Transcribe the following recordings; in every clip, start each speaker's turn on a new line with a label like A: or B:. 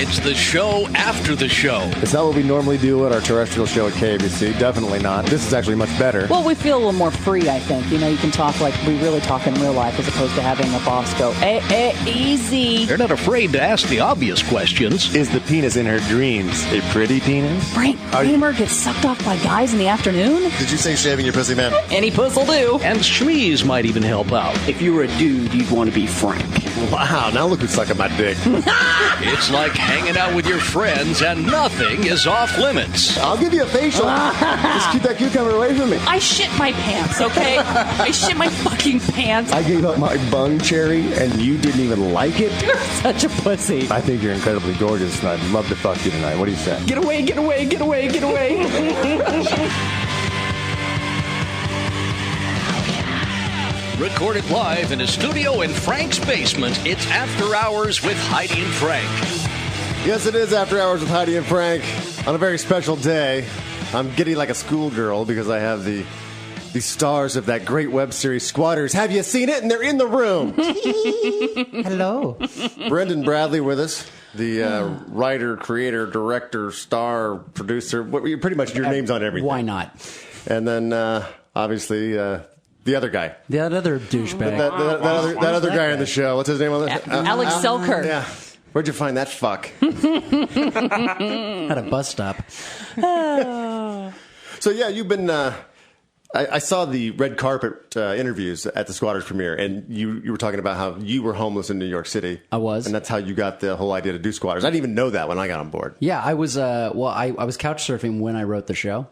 A: It's the show after the show.
B: Is that what we normally do at our terrestrial show at KABC? Definitely not. This is actually much better.
C: Well, we feel a little more free, I think. You know, you can talk like we really talk in real life as opposed to having a boss go, easy.
A: They're not afraid to ask the obvious questions.
B: Is the penis in her dreams a pretty penis?
C: Frank Kramer gets sucked off by guys in the afternoon?
D: Did you say shaving your pussy, man?
C: Any puss will do.
A: And Schmees might even help out.
E: If you were a dude, you'd want to be Frank.
B: Wow, now look who's sucking my dick.
A: It's like hanging out with your friends and nothing is off limits.
B: I'll give you a facial. Just keep that cucumber away from me.
C: I shit my pants, okay? I shit my fucking pants.
B: I gave up my bung cherry, and you didn't even like it?
C: You're such a pussy.
B: I think you're incredibly gorgeous, and I'd love to fuck you tonight. What do you say?
C: Get away, get away, get away, get away.
A: Recorded live in a studio in Frank's basement, it's After Hours with Heidi and Frank.
B: Yes, it is After Hours with Heidi and Frank. On a very special day, I'm getting like a schoolgirl because I have the stars of that great web series, Squatters. Have you seen it? And they're in the room.
F: Hello.
B: Brendan Bradley with us. The writer, creator, director, star, producer. Pretty much your name's on everything.
F: Why not?
B: And then, obviously, the other guy.
F: That other douchebag.
B: That other guy on the show. What's his name on this?
C: Alex Selkirk.
B: Yeah. Where'd you find that fuck?
F: At a bus stop.
B: So, yeah, you've been... I saw the red carpet interviews at the Squatters premiere, and you were talking about how you were homeless in New York City.
F: I was.
B: And that's how you got the whole idea to do Squatters. I didn't even know that when I got on board.
F: Yeah, I was, I was couch surfing when I wrote the show.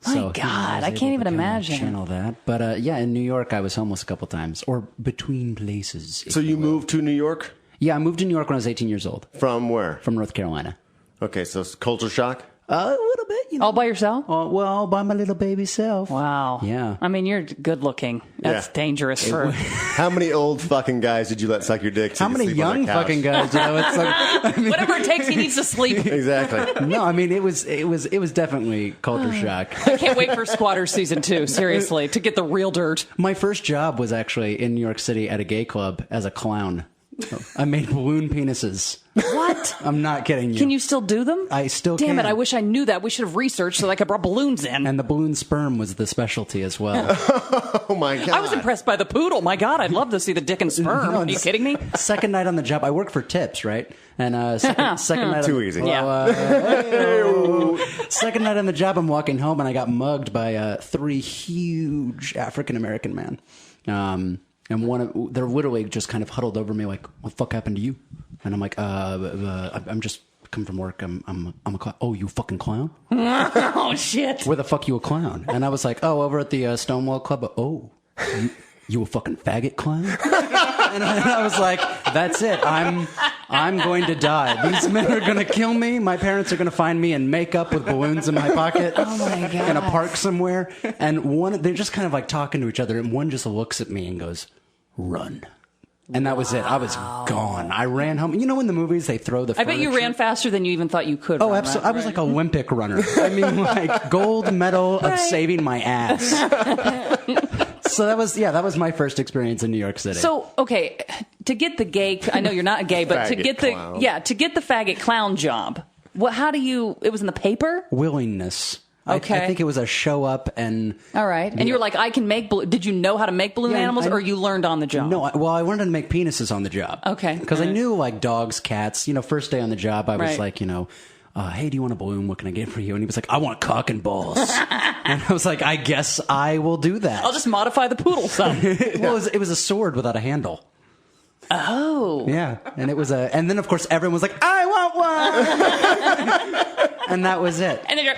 C: My God, I can't even imagine.
F: Channel that. But, yeah, in New York, I was homeless a couple times, or between places.
B: So you moved to New York?
F: Yeah, I moved to New York when I was 18 years old.
B: From where?
F: From North Carolina.
B: Okay, so it's culture shock?
F: A little bit, you know.
C: All by yourself?
F: Well, by my little baby self.
C: Wow.
F: Yeah.
C: I mean, you're good looking. That's dangerous for...
B: How many old fucking guys did you let suck your dick?
F: How many young fucking guys? You know, it's like,
C: whatever it takes, he needs to sleep.
B: Exactly.
F: No, I mean, it was definitely culture shock.
C: I can't wait for Squatters season 2, seriously, to get the real dirt.
F: My first job was actually in New York City at a gay club as a clown. I made balloon penises.
C: What?
F: I'm not kidding you.
C: Can you still do them?
F: I still can.
C: Damn it, I wish I knew that. We should have researched so that I could bring balloons in.
F: And the balloon sperm was the specialty as well.
B: Oh, my God.
C: I was impressed by the poodle. My God, I'd love to see the dick and sperm.
F: No,
C: Are you kidding me?
F: Second night on the job, I work for tips, right? And second night...
B: Too easy.
F: Second night on the job, I'm walking home, and I got mugged by 3 huge African-American men. And they're literally just kind of huddled over me like, what the fuck happened to you? And I'm like, I'm just come from work. I'm a clown. Oh, you fucking clown?
C: Oh, shit.
F: Where the fuck you a clown? And I was like, oh, over at the Stonewall Club. Oh, you a fucking faggot clown? And I was like, that's it. I'm going to die. These men are going to kill me. My parents are going to find me in makeup with balloons in my pocket.
C: Oh, my God.
F: In a park somewhere. And they're just kind of like talking to each other. And one just looks at me and goes, run. And that was it. I was gone. I ran home. You know, in the movies, they throw the
C: I bet you ran faster than you even thought you could.
F: Oh, absolutely. I was like Olympic runner. I mean, like gold medal of saving my ass. So that was my first experience in New York City.
C: So, okay, to get the gay, I know you're not gay, but to get the faggot clown job, it was in the paper?
F: Willingness.
C: Okay.
F: I think it was a show up and...
C: All right. And you were like, I can make... Did you know how to make balloon animals, or you learned on the job?
F: No, I learned how to make penises on the job.
C: Okay.
F: Because I knew, like, dogs, cats. You know, first day on the job, I was like, you know, hey, do you want a balloon? What can I get for you? And he was like, I want cock and balls. And I was like, I guess I will do that.
C: I'll just modify the poodle some.
F: Well, it was a sword without a handle.
C: Oh.
F: Yeah. And it was and then, of course, everyone was like, I want one! And that was it.
C: And then you're...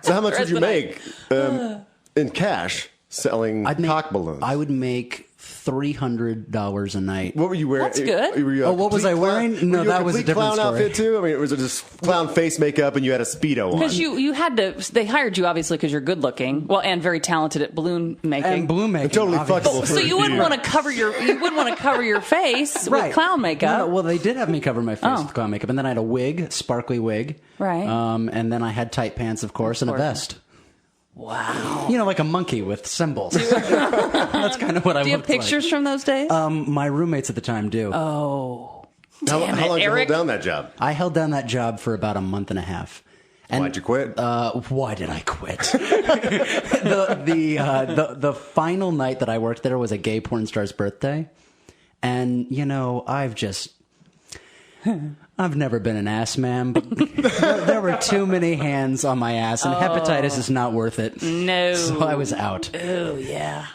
B: So how much would you make in cash selling cock balloons?
F: I would make $300 a night.
B: What were you wearing?
C: That's good.
F: What was I wearing? No, that was a different
B: clown
F: story.
B: outfit too? I mean, was it just clown face makeup and you had a Speedo on?
C: Because you had to... They hired you, obviously, because you're good looking. Well, and very talented at balloon making.
F: And balloon making.
B: Totally fuckable.
C: So you wouldn't want to cover your face with clown makeup.
F: No, well, they did have me cover my face with clown makeup, and then I had a wig, sparkly wig,
C: right?
F: And then I had tight pants, of course, and a vest.
C: Wow.
F: You know, like a monkey with cymbals. That's kind of what I looked like.
C: Do you have pictures from those days?
F: My roommates at the time do.
C: Oh.
B: How long did you hold
C: Eric.
B: down that job?
F: I held down that job for about a month and a half. And,
B: Why'd you quit?
F: Why did I quit? The final night that I worked there was a gay porn star's birthday. And, you know, I've never been an ass man, but there were too many hands on my ass, and hepatitis is not worth it.
C: No.
F: So I was out.
C: Oh, yeah.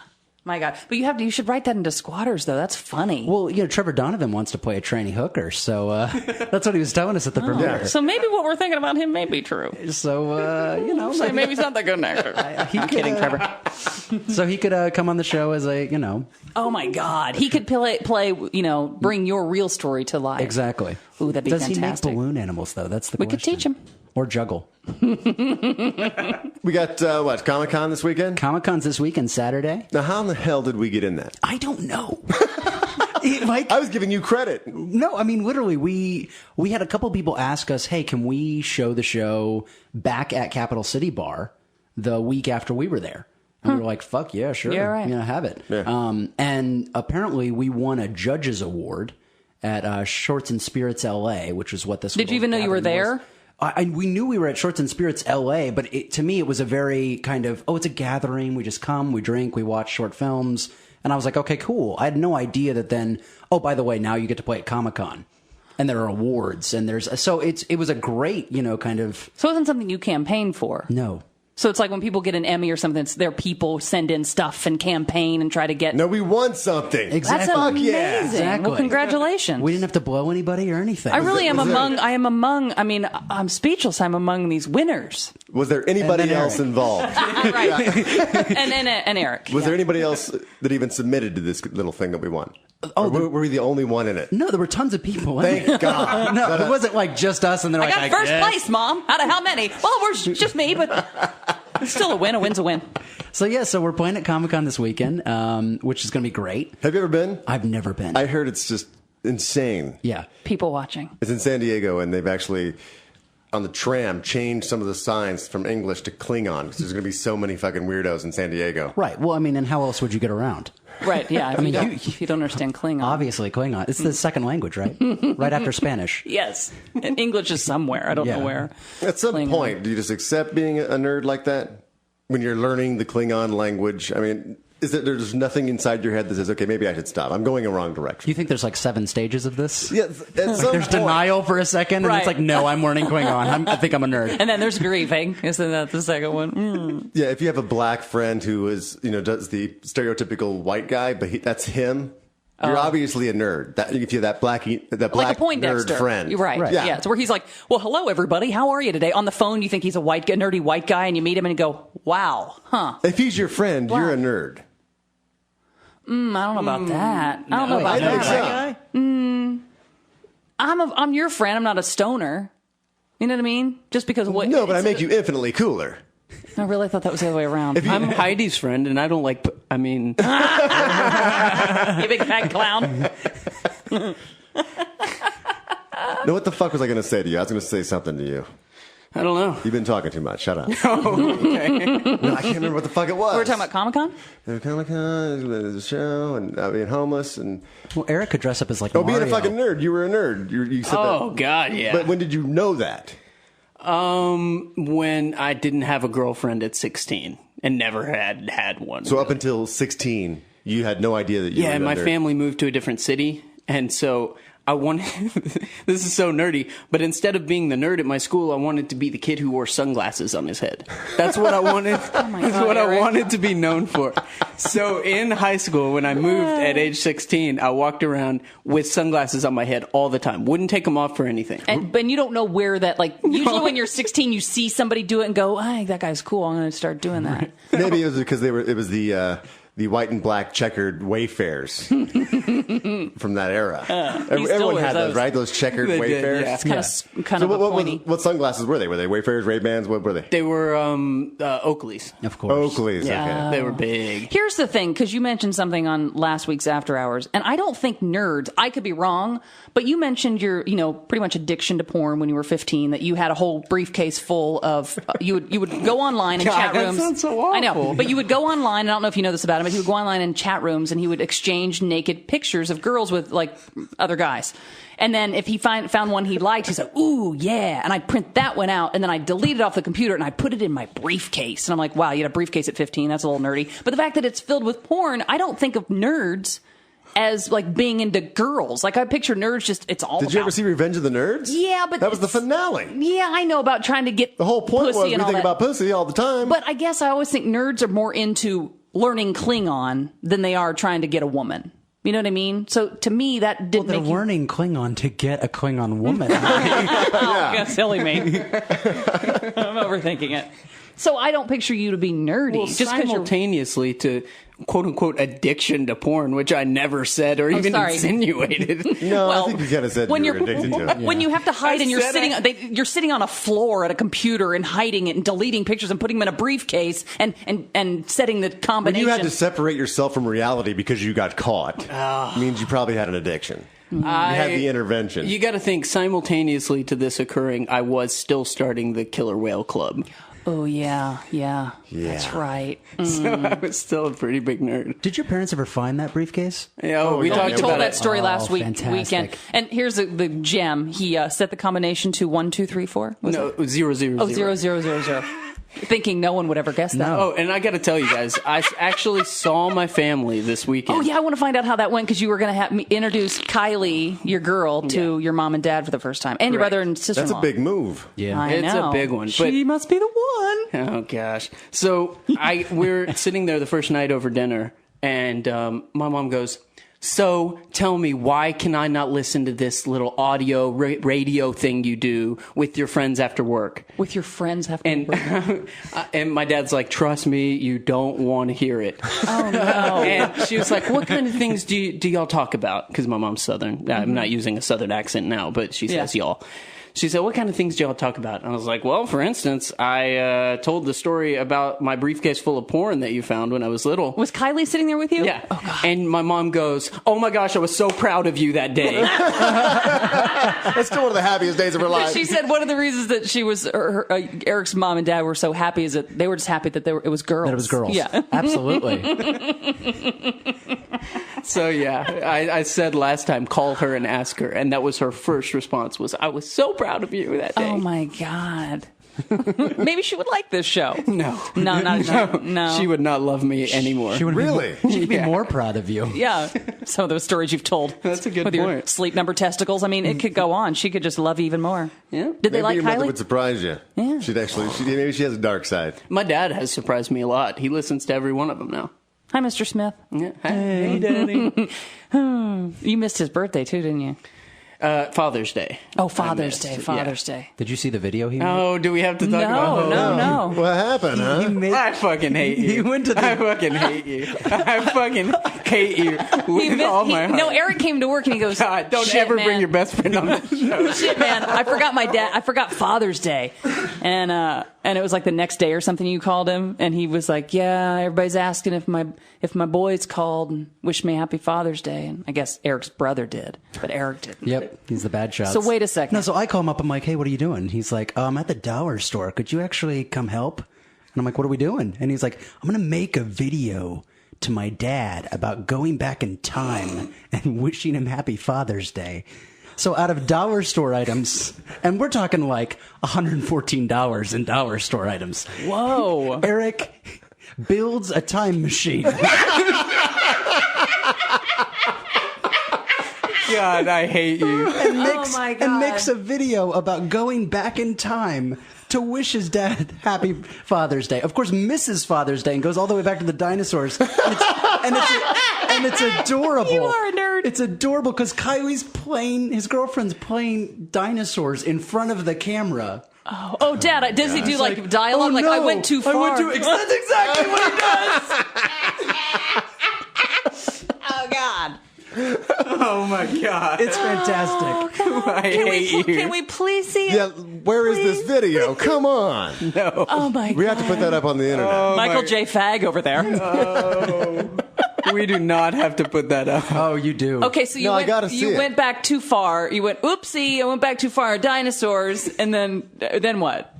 C: My God. But you should write that into Squatters, though. That's funny.
F: Well, you know, Trevor Donovan wants to play a tranny hooker, so that's what he was telling us at the premiere.
C: So maybe what we're thinking about him may be true.
F: So, you know.
C: So maybe he's not that good an actor. I'm kidding, Trevor.
F: So he could come on the show as a, you know.
C: Oh, my God. He could play, you know, bring your real story to life.
F: Exactly.
C: Ooh, that'd be fantastic.
F: Does he make balloon animals, though? That's the question.
C: We could teach him.
F: Or juggle.
B: We got, Comic-Con this weekend?
F: Comic-Con's this weekend, Saturday.
B: Now, how in the hell did we get in that?
F: I don't know.
B: I was giving you credit.
F: No, I mean, literally, we had a couple people ask us, hey, can we show the show back at Capital City Bar the week after we were there? And we were like, fuck yeah, sure.
C: Yeah, right.
F: You know, have it.
B: Yeah.
F: And apparently we won a judge's award at Shorts and Spirits LA, which is what this
C: Did you even know you were there?
F: We knew we were at Shorts and Spirits LA, but to me it was a very kind of, it's a gathering. We just come, we drink, we watch short films. And I was like, okay, cool. I had no idea that then, by the way, now you get to play at Comic-Con. And there are awards, and it was a great, you know, kind of.
C: So it wasn't something you campaigned for?
F: No.
C: So it's like when people get an Emmy or something, it's their people send in stuff and campaign and try to get.
B: No, we won something.
F: Exactly.
C: That's
B: Fuck
C: amazing.
B: yeah.
F: Exactly.
C: Well, congratulations.
F: We didn't have to blow anybody or anything.
C: I am speechless. I'm among these winners.
B: Was there anybody else involved?
C: Right. And Eric.
B: Was there anybody else that even submitted to this little thing that we won?
F: Oh,
B: Or were we the only one in it?
F: No, there were tons of people.
B: Thank God.
F: No, it wasn't like just us, and they're
C: I
F: like,
C: got first place, Mom. Out of how many? Well, we're just me, but it's still a win. A win's a win.
F: So we're playing at Comic-Con this weekend, which is going to be great.
B: Have you ever been?
F: I've never been.
B: I heard it's just insane.
F: Yeah.
C: People watching.
B: It's in San Diego, and they've actually, on the tram, changed some of the signs from English to Klingon, because there's going to be so many fucking weirdos in San Diego.
F: Right. Well, I mean, and how else would you get around?
C: Right, yeah. If you don't understand Klingon.
F: Obviously, Klingon. It's the second language, right? Right after Spanish.
C: Yes. And English is somewhere. I don't know where.
B: At some
C: Klingon.
B: point, do you just accept being a nerd like that? When you're learning the Klingon language? I mean, there's nothing inside your head that says, okay, maybe I should stop. I'm going a wrong direction.
F: You think there's like 7 stages of this?
B: Yeah, at some
F: There's
B: point.
F: denial for a second, and
C: Right.
F: it's like, no, I'm learning Klingon. I think I'm a nerd.
C: And then there's grieving. Isn't that the second one? Mm.
B: Yeah, if you have a black friend who is, does the stereotypical white guy, but that's him, you're obviously a nerd. If you have that black
C: Like a
B: nerd
C: Poindexter.
B: friend.
C: You're right. Yeah. So where he's like, well, hello, everybody. How are you today? On the phone, you think he's a nerdy white guy, and you meet him and you go, wow, huh.
B: If he's your friend, you're a nerd.
C: I don't know about that. I don't know about
B: I think
C: that.
B: so.
C: I'm your friend. I'm not a stoner. You know what I mean? Just because of what?
B: No, but I make you infinitely cooler.
C: I really thought that was the other way around.
E: I'm Heidi's friend, and I don't like. I mean,
C: You big fat clown.
B: No, what the fuck was I going to say to you? I was going to say something to you.
E: I don't know.
B: You've been talking too much. Shut up.
E: Okay.
B: No, I can't remember what the fuck it was.
C: We were talking about Comic-Con?
B: Comic-Con, the show, and being homeless, and
F: Well, Eric could dress up as like
B: being a
F: Mario.
B: fucking nerd. You were a nerd. You said
E: Oh
B: that.
E: God, yeah.
B: But when did you know that?
E: When I didn't have a girlfriend at 16 and never had one.
B: So up until 16, you had no idea that you were a
E: and my
B: nerd.
E: family moved to a different city, and so I wanted. This is so nerdy, but instead of being the nerd at my school, I wanted to be the kid who wore sunglasses on his head. That's what I wanted. That's what I wanted to be known for. So in high school, when I moved at age 16, I walked around with sunglasses on my head all the time. Wouldn't take them off for anything.
C: But you don't know where that, like, usually when you're 16, you see somebody do it and go, hey, that guy's cool. I'm going to start doing that.
B: Maybe it was because it was the white and black checkered Wayfarers from that era. Everyone had those, right? Those checkered
E: They did,
B: Wayfarers.
E: yeah.
C: It's kind
B: So
C: of a pointy.
B: what sunglasses were they? Were they Wayfarers, Ray-Bans? What were they?
E: They were Oakleys.
F: Of course.
B: Oakleys.
C: Yeah.
B: Okay.
E: They were big.
C: Here's the thing, because you mentioned something on last week's After Hours, and I don't think nerds, I could be wrong, but you mentioned your, pretty much addiction to porn when you were 15, that you had a whole briefcase full of, you would go online in
E: God,
C: chat
E: that
C: rooms.
E: sounds so awful.
C: I know, but you would go online, I don't know if you know this about him, but he would go online in chat rooms and he would exchange naked pictures of girls with like other guys. And then if he found one he liked, he'd say, ooh, yeah. And I'd print that one out, and then I'd delete it off the computer, and I'd put it in my briefcase. And I'm like, wow, you had a briefcase at 15. That's a little nerdy. But the fact that it's filled with porn, I don't think of nerds as like being into girls. Like I picture nerds just, it's all
B: Did you ever see Revenge of the Nerds?
C: Yeah, but
B: that was the finale.
C: Yeah, I know about trying to get
B: the whole point
C: pussy
B: was we
C: and all
B: think
C: that.
B: about pussy all the time.
C: But I guess I always think nerds are more into learning Klingon than they are trying to get a woman. You know what I mean? So to me, that didn't
F: They're
C: make you...
F: learning Klingon to get a Klingon woman.
C: Oh, silly me. I'm overthinking it. So I don't picture you to be nerdy.
E: Well,
C: just
E: simultaneously to quote-unquote addiction to porn, which I never said or even insinuated.
B: No,
C: Well,
B: I think you kind of said
C: when
B: you were addicted to it.
C: When you have to hide and you're sitting on a floor at a computer and hiding it and deleting pictures and putting them in a briefcase and setting the
B: When
C: combination.
B: you had to separate yourself from reality because you got caught, means you probably had an addiction. You had the intervention.
E: You got to think simultaneously to this occurring, I was still starting the Killer Whale Club.
C: Oh, yeah. That's right.
E: So I was still a pretty big nerd.
F: Did your parents ever find that briefcase?
E: Yeah, we talked
C: We told
E: about
C: that
E: it.
C: story last
F: fantastic.
C: weekend. And here's the gem. He set the combination to 1, 2, 3, 4.
E: No, 0, 0,
C: Oh,
E: 0.
C: 0, 0, 0, 0. Thinking no one would ever guess that.
E: Oh, and I got to tell you guys, I actually saw my family this weekend.
C: Oh, yeah, I want to find out how that went because you were going to have me introduce Kylie, your girl, to your mom and dad for the first time. And your brother and sister-in-law.
B: That's a big move.
F: Yeah.
C: I
E: It's
C: know.
E: a big one. But
C: She must be the one.
E: Oh gosh. So we're sitting there the first night over dinner, and my mom goes, "So tell me, why can I not listen to this little audio radio thing you do with your friends after work?"
C: With your friends after
E: And
C: work.
E: and my dad's like, "Trust me, you don't want to hear it."
C: Oh, no.
E: And she was like, "What kind of things do y'all talk about?" Because my mom's Southern. I'm not using a Southern accent now, but she says y'all. She said, "What kind of things do y'all talk about?" And I was like, "Well, for instance, I told the story about my briefcase full of porn that you found when I was little."
C: Was Kylie sitting there with you?
E: Yeah.
C: Oh, God.
E: And my mom goes, "Oh my gosh, I was so proud of you that day."
B: That's still one of the happiest days of her life.
C: She said one of the reasons that she was Eric's mom and dad were so happy is that they were just happy that it was girls.
F: That it was girls.
C: Yeah.
F: Absolutely.
E: So yeah, I said last time, call her and ask her. And that was her first response was, "I was so proud of you that day."
C: Oh, my God. Maybe she would like this show.
E: No.
C: No.
E: She would not love me anymore.
F: She would
B: Really?
F: She'd be more proud of you.
C: Yeah. Some of those stories you've told.
E: That's a good
C: with your
E: point.
C: sleep number testicles. I mean, it could go on. She could just love you even more.
E: Yeah.
C: Did they
B: Maybe
C: like
B: your mother
C: Kylie?
B: would surprise you.
C: Yeah.
B: Maybe she has a dark side.
E: My dad has surprised me a lot. He listens to every one of them now.
C: Hi, Mr. Smith.
E: Yeah. Hey, Daddy.
C: You missed his birthday, too, didn't you?
E: Father's Day.
C: Oh, Father's Day.
E: Yeah.
C: Father's Day.
F: Did you see the video he made?
E: Oh, do we have to talk about
C: No.
B: What happened, huh?
E: I fucking hate you.
F: He went to the-
E: I fucking hate you. I fucking hate you with all my heart.
C: No, Eric came to work and he goes,
E: God, don't
C: "Shit,
E: ever
C: man.
E: bring your best friend on the show.
C: Shit, man, I forgot my dad. I forgot Father's Day, and it was like the next day or something. You called him, and he was like, "Yeah, everybody's asking if my boys called and wished me happy Father's Day." And I guess Eric's brother did, but Eric didn't.
F: Yep, he's the bad shot.
C: So wait a second.
F: No, so I call him up. I'm like, "Hey, what are you doing?" He's like, "I'm at the dollar store. Could you actually come help?" And I'm like, "What are we doing?" And he's like, "I'm going to make a video to my dad about going back in time and wishing him happy Father's Day." So out of dollar store items, and we're talking like $114 in dollar store items.
C: Whoa.
F: Eric builds a time machine.
E: God, I hate you.
C: my God.
F: And makes a video about going back in time to wish his dad happy Father's Day. Of course, misses Father's Day and goes all the way back to the dinosaurs. And it's adorable.
C: You are a nerd.
F: It's adorable because his girlfriend's playing dinosaurs in front of the camera.
C: Oh, Dad, does he do like dialogue?
F: Oh,
C: like,
F: no.
C: I went too far.
F: That's exactly what he does.
C: Oh, God.
E: Oh my God.
F: It's fantastic.
E: I hate you.
C: Can we please see it?
B: Yeah, where is this video? Come on.
E: No.
C: Oh, my God.
B: We have to put that up on the internet.
C: Michael J. Fag over there.
E: We do not have to put that up.
F: Oh, you do.
C: Okay, so
B: I gotta see it.
C: went back too far. You went, oopsie, I went back too far. Dinosaurs, and then what?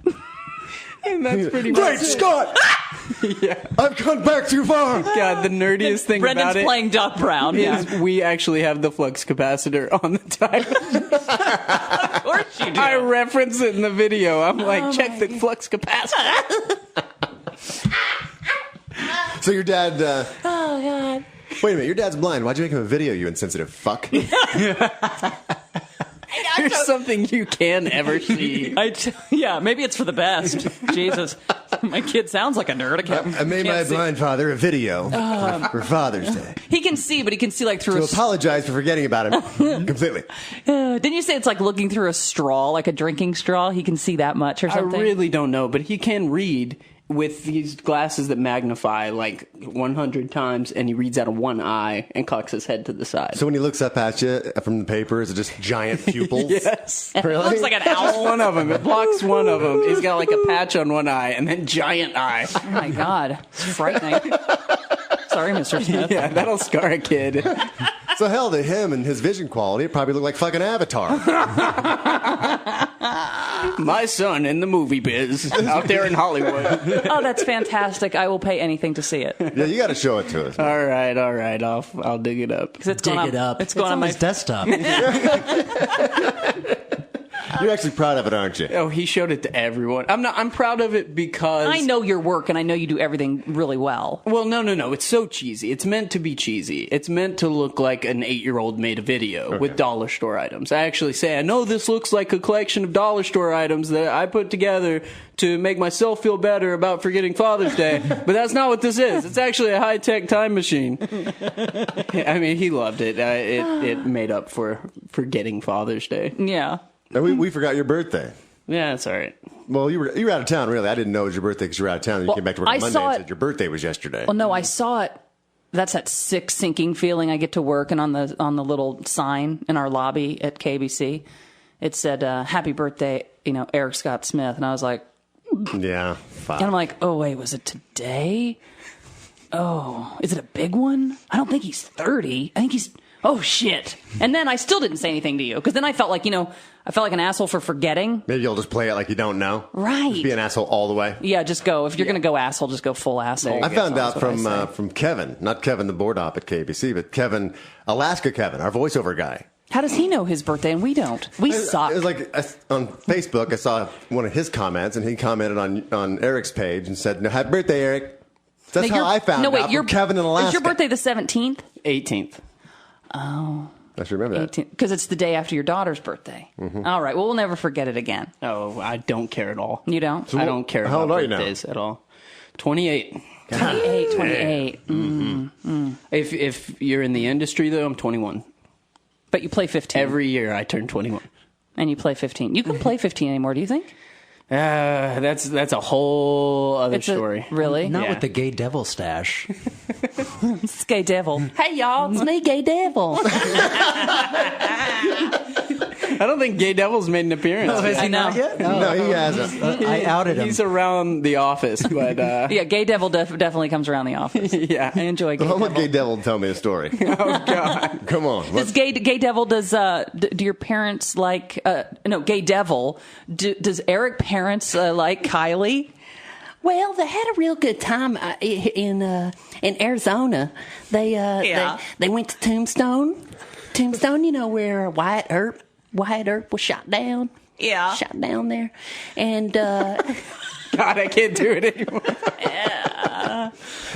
E: And that's pretty
B: Great
E: much it.
B: Scott! I've gone back too far.
E: God, the nerdiest thing
C: Brendan's
E: about it
C: playing Doc Brown.
E: is we actually have the flux capacitor on the tire.
C: Of course you do.
E: I reference it in the video. I'm like, check the flux capacitor.
B: So your dad...
C: Oh, God.
B: Wait a minute, your dad's blind. Why'd you make him a video, you insensitive fuck?
E: There's something you can ever see.
C: Yeah, maybe it's for the best. Jesus. My kid sounds like a nerd.
B: I made my blind father a video for Father's Day.
C: He can see, but he can see like through
B: To apologize for forgetting about him completely.
C: Didn't you say it's like looking through a straw, like a drinking straw? He can see that much or
E: I
C: something?
E: really don't know, but he can read with these glasses that magnify like 100 times, and he reads out of one eye and cocks his head to the side.
B: So when he looks up at you from the paper, is it just giant pupils?
E: Yes.
B: Really?
C: Looks like an owl.
E: One of them. It blocks one of them. He's got like a patch on one eye and then giant eye.
C: Oh, my God. It's frightening. Sorry, Mr. Smith.
E: Yeah, that'll scar a kid.
B: So hell, to him and his vision quality, it probably looked like fucking Avatar.
E: My son in the movie biz out there in Hollywood.
C: Oh, that's fantastic. I will pay anything to see it.
B: Yeah, you got to show it to us.
E: All right. I'll dig it up.
C: 'Cause it's
F: Dig
C: going
F: it up.
C: It's going on
F: on
C: my
F: his desktop.
B: You're actually proud of it, aren't you?
E: Oh, he showed it to everyone. I'm proud of it because
C: I know your work, and I know you do everything really well.
E: Well, no. It's so cheesy. It's meant to be cheesy. It's meant to look like an 8-year-old made a video with dollar store items. I actually say, I know this looks like a collection of dollar store items that I put together to make myself feel better about forgetting Father's Day, but that's not what this is. It's actually a high-tech time machine. I mean, he loved it. It made up for forgetting Father's Day.
C: Yeah.
B: And we forgot your birthday.
E: Yeah, that's all right.
B: Well, you were out of town, really. I didn't know it was your birthday because you were out of town. And you came back to work
C: I
B: on Monday
C: saw
B: and
C: it-
B: said your birthday was yesterday.
C: Well, no, I saw it. That's that sick sinking feeling I get to work, and on the little sign in our lobby at KBC, it said "Happy Birthday," Eric Scott Smith, and I was like,
B: Yeah, fuck.
C: and I'm like, oh wait, was it today? Oh, is it a big one? I don't think he's 30. I think he's. Oh shit! And then I still didn't say anything to you because then I felt like I felt like an asshole for forgetting.
B: Maybe you'll just play it like you don't know.
C: Right.
B: Just be an asshole all the way.
C: Yeah, just go. If you're going to go asshole, just go full asshole.
B: I found
C: That's
B: out
C: what I say.
B: from Kevin, not Kevin the board op at KBC, but Kevin, Alaska Kevin, our voiceover guy.
C: How does he know his birthday and we don't? We suck.
B: It was like on Facebook, I saw one of his comments, and he commented on Eric's page and said, "No, happy birthday, Eric." That's
C: Now,
B: how I found out from Kevin in Alaska.
C: Is your birthday the 17th?
E: 18th.
C: Oh.
B: I should remember that.
C: 18th. Because it's the day after your daughter's birthday.
B: Mm-hmm.
C: All right. Well, we'll never forget it again.
E: Oh, I don't care at all.
C: You don't?
E: I don't care
B: how old
E: about
B: are you now?
E: birthdays at all. 28.
C: 28.
E: If you're in the industry, though, I'm 21.
C: But you play 15.
E: Every year I turn 21.
C: And you play 15. You can play 15 anymore, do you think?
E: That's a whole other story.
C: Really?
F: Not
E: Yeah.
F: with the gay devil stash.
C: It's Gay Devil. Hey, y'all. It's me, Gay Devil.
E: I don't think Gay Devil's made an appearance.
C: has he not
F: yet?
B: No, he hasn't.
F: I outed him.
E: He's around the office, but
C: Yeah, Gay Devil definitely comes around the office.
E: yeah.
C: I enjoy Gay
B: I want
C: Devil.
B: Gay Devil to tell me a story.
E: Oh God.
B: Come on.
C: Does Gay Devil, do your parents like, Gay Devil, does Eric parents like Kylie?
D: Well, they had a real good time in Arizona. They went to Tombstone. Tombstone, where Wyatt Earp was shot down.
C: Yeah.
D: Shot down there. And
E: God, I can't do it anymore.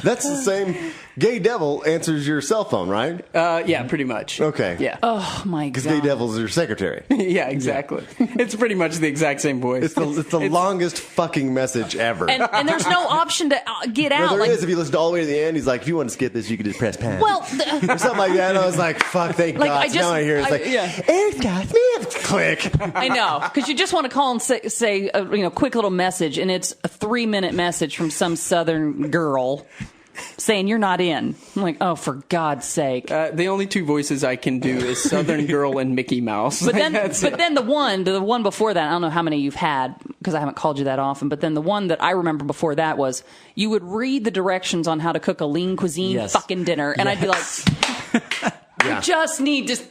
B: That's the same. Gay Devil answers your cell phone, right?
E: Yeah, pretty much.
B: Okay.
E: Yeah.
C: Oh my
B: Because
C: God.
B: Gay Devil's your secretary.
E: Yeah, exactly. It's pretty much the exact same voice.
B: It's the longest fucking message ever.
C: And there's no option to get
B: No,
C: out.
B: there
C: like,
B: is. If you listen all the way to the end, he's like, if you want to skip this, you can just press pound.
C: well,
B: or something like that. And I was like, fuck, thank
C: Like,
B: God.
C: I
B: So
C: just-
B: now I hear it's
C: I-
B: like,
C: yeah.
B: Eric Scott Smith. Click.
C: I know, because you just want to call and say a quick little message, and it's a 3-minute message from some Southern girl saying you're not in. I'm like, oh, for God's sake.
E: The only two voices I can do is Southern Girl and Mickey Mouse.
C: But then,
E: That's it.
C: the one before that, I don't know how many you've had because I haven't called you that often. But then the one that I remember before that was you would read the directions on how to cook a lean cuisine
F: Yes.
C: fucking dinner, and I'd be like,
B: Yeah.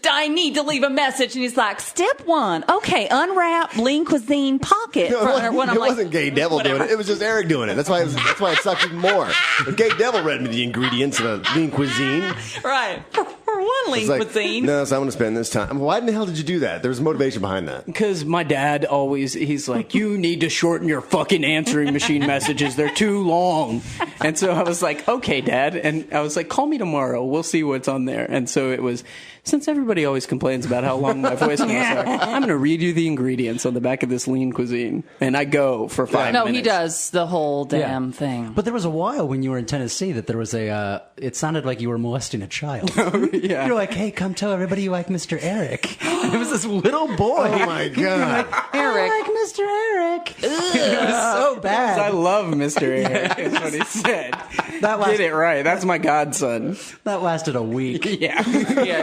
C: I need to leave a message. And he's like, step 1, okay, unwrap Lean Cuisine pocket.
B: No, it wasn't Gay Devil doing it. It was just Eric doing it. That's why it sucked even more. The Gay Devil read me the ingredients of a Lean Cuisine.
C: Right. For one Lean Cuisine.
B: No, so I'm going to spend this time. Why in the hell did you do that? There was motivation behind that.
E: Because my dad he's like, you need to shorten your fucking answering machine messages. They're too long. And so I was like, okay, Dad. And I was like, call me tomorrow. We'll see what's on there. And so it was, since everybody always complains about how long my voicemails are, I'm going to read you the ingredients on the back of this Lean Cuisine. And I go for 5 minutes.
C: No, he does the whole damn thing.
F: But there was a while when you were in Tennessee that there was it sounded like you were molesting a child.
E: Yeah.
F: You're like, hey, come tell everybody you like Mr. Eric. And it was this little boy.
B: Oh, my God.
C: Eric.
F: I like Mr. Eric. It was so bad.
E: I love Mr. Eric, is what he said. Get it right. That's my godson.
F: That lasted a week.
E: Yeah.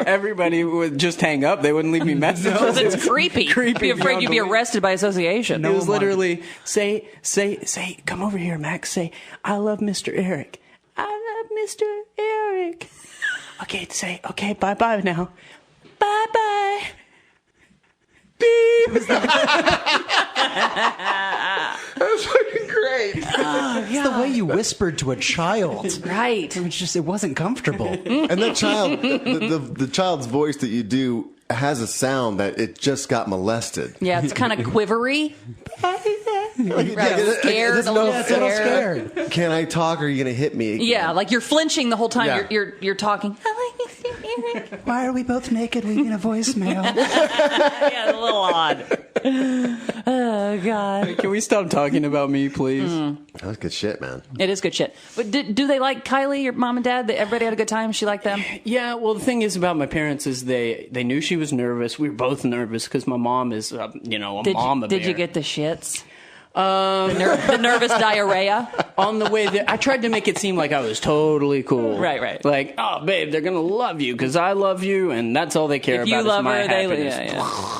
E: Everybody would just hang up. They wouldn't leave me messages.
C: Because it's creepy.
E: Creepy.
C: Be afraid you'd be arrested by association.
E: It was literally, say, come over here, Max. Say, I love Mr. Eric. I love Mr. Eric. Okay, bye-bye now. Bye-bye. Beep.
B: That's fucking great.
F: It's the way you whispered to a child.
C: Right.
F: It wasn't comfortable.
B: And that child, the child's voice that you do has a sound that it just got molested.
C: Yeah, it's kind of quivery. Scared,
B: It's
C: a little
F: scared.
B: Can I talk or are you going to hit me again?
C: Yeah, like you're flinching the whole time
B: Yeah.
C: you're talking. I like Mr. Eric.
F: Why are we both naked leaving a voicemail?
C: Yeah, a little odd. Oh, God.
E: Can we stop talking about me, please?
B: That was good shit, man.
C: It is good shit. But do they like Kylie, your mom and dad? Everybody had a good time? She liked them?
E: Yeah, well, the thing is about my parents is they knew she was nervous. We were both nervous because my mom is, a mama bear.
C: Did you get the shits? The nervous diarrhea?
E: On the way there, I tried to make it seem like I was totally cool.
C: Right.
E: Like, oh, babe, they're going to love you because I love you, and that's all they care
C: If
E: about
C: you love
E: is my
C: her,
E: happiness.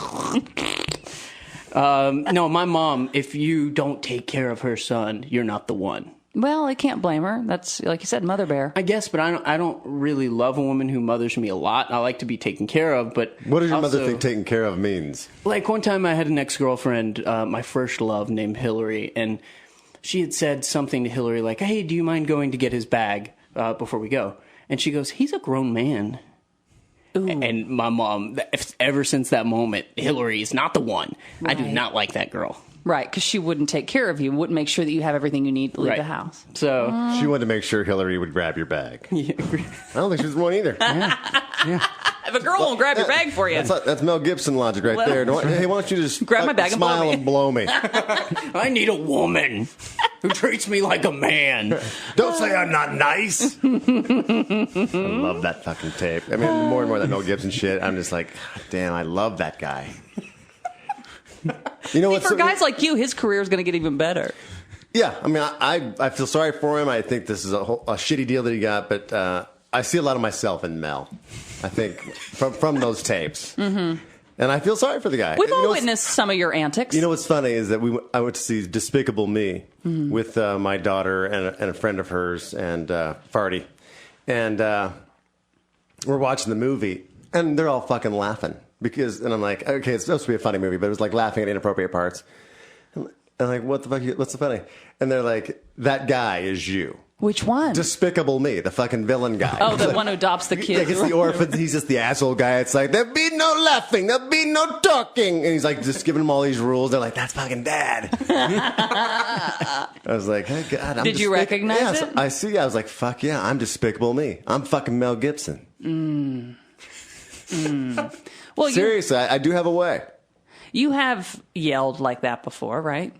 E: No, my mom, if you don't take care of her son, you're not the one.
C: Well, I can't blame her. That's, like you said, mother bear.
E: I guess, but I don't really love a woman who mothers me a lot. I like to be taken care of, but
B: What does your
E: also,
B: mother think taken care of means?
E: Like one time I had an ex-girlfriend, my first love, named Hillary, and she had said something to Hillary like, hey, do you mind going to get his bag before we go? And she goes, he's a grown man. Ooh. And my mom, ever since that moment, Hillary is not the one. Right. I do not like that girl.
C: Right, because she wouldn't take care of you, wouldn't make sure that you have everything you need to leave the house.
E: So
B: She wanted to make sure Hillary would grab your bag.
E: Yeah.
B: I don't think she was one either.
F: Yeah.
C: If a girl won't grab your bag for you.
B: That's Mel Gibson logic right there. Hey, why don't you just
C: Grab my bag and
B: smile
C: blow me.
B: and blow me?
E: I need a woman who treats me like a man.
B: Don't say I'm not nice. I love that fucking tape. I mean, more and more that Mel Gibson shit, I'm just like, God damn, I love that guy. You know what?
C: For guys like you, his career is going to get even better.
B: Yeah, I mean, I feel sorry for him. I think this is a shitty deal that he got, but I see a lot of myself in Mel. I think from those tapes, and I feel sorry for the guy.
C: We've all witnessed some of your antics.
B: You know what's funny is that I went to see Despicable Me with my daughter and a friend of hers and Farty, and we're watching the movie, and they're all fucking laughing. And I'm like, okay, it's supposed to be a funny movie, but it was like laughing at inappropriate parts. And I'm like, what the fuck? What's so funny? And they're like, that guy is you.
C: Which one?
B: Despicable Me, the fucking villain guy.
C: Oh, the one who adopts the kids.
B: Like, it's the orphans. He's just the asshole guy. It's like, there'll be no laughing. There'll be no talking. And he's like, just giving them all these rules. They're like, that's fucking dad. I was like, hey, God, I'm
C: Did you recognize it?
B: I see. I was like, fuck yeah, I'm Despicable Me. I'm fucking Mel Gibson.
C: Well,
B: seriously, I do have a way.
C: You have yelled like that before, right?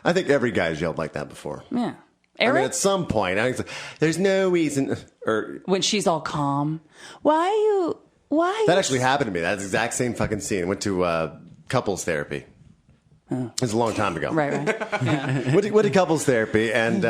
B: I think every guy's yelled like that before.
C: Yeah.
B: I
C: Eric?
B: mean, at some point, there's no reason. Or
C: when she's all calm. Why?
B: That actually happened to me. That's the exact same fucking scene. I went to couples therapy. It was a long time ago.
C: Right. Yeah.
B: Went to couples therapy, and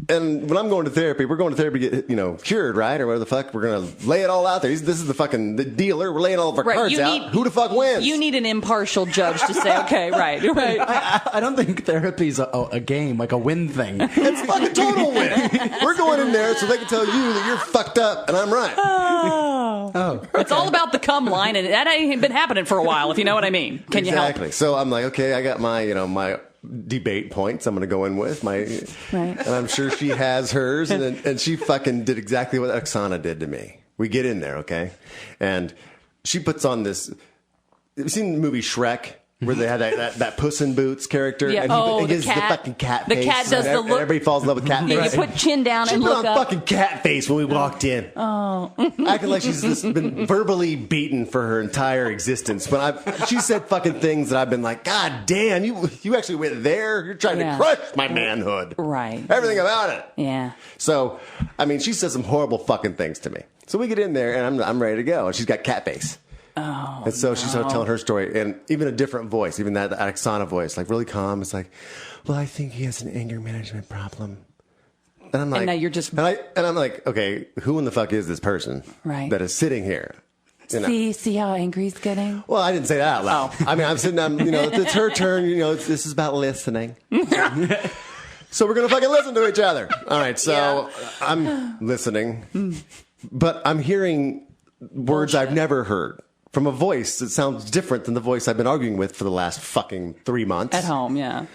B: And when I'm going to therapy, we're going to therapy to get, cured, right? Or whatever the fuck. We're going to lay it all out there. This is the dealer. We're laying all of our cards out. Who the fuck wins?
C: You need an impartial judge to say, okay, right.
F: I don't think therapy's a game, like a win thing.
B: It's fucking total win. We're going in there so they can tell you that you're fucked up and I'm right.
C: Oh. It's all about the cum line, and that ain't been happening for a while, if you know what I mean. Can you help?
B: Exactly. So I'm like, okay, I got my, my debate points I'm going to go in with. And I'm sure she has hers, and she fucking did exactly what Oksana did to me. We get in there, okay? And she puts on this... Have you seen the movie Shrek? Where they had that Puss in Boots character,
C: yeah.
B: and he gives the fucking cat face.
C: The cat does the look.
B: Everybody falls in love with cat face.
C: Yeah, you put chin down and look up.
B: She put on fucking cat face when we walked in.
C: Oh.
B: Acting like she's just been verbally beaten for her entire existence. She said fucking things that I've been like, God damn, you actually went there? You're trying to crush my manhood.
C: Right.
B: Everything about it.
C: Yeah.
B: So, she says some horrible fucking things to me. So we get in there, and I'm ready to go, and she's got cat face.
C: Oh,
B: and so she started telling her story, and even a different voice, even that Oksana voice, like really calm. It's like, well, I think he has an anger management problem. And I'm like,
C: and now you're just,
B: and I'm like, okay, who in the fuck is this person that is sitting here?
C: See how angry he's getting?
B: Well, I didn't say that out loud.
C: Oh.
B: I'm sitting down, it's her turn, this is about listening. So we're going to fucking listen to each other. All right, so I'm listening, but I'm hearing words I've never heard. From a voice that sounds different than the voice I've been arguing with for the last fucking 3 months.
C: At home, yeah.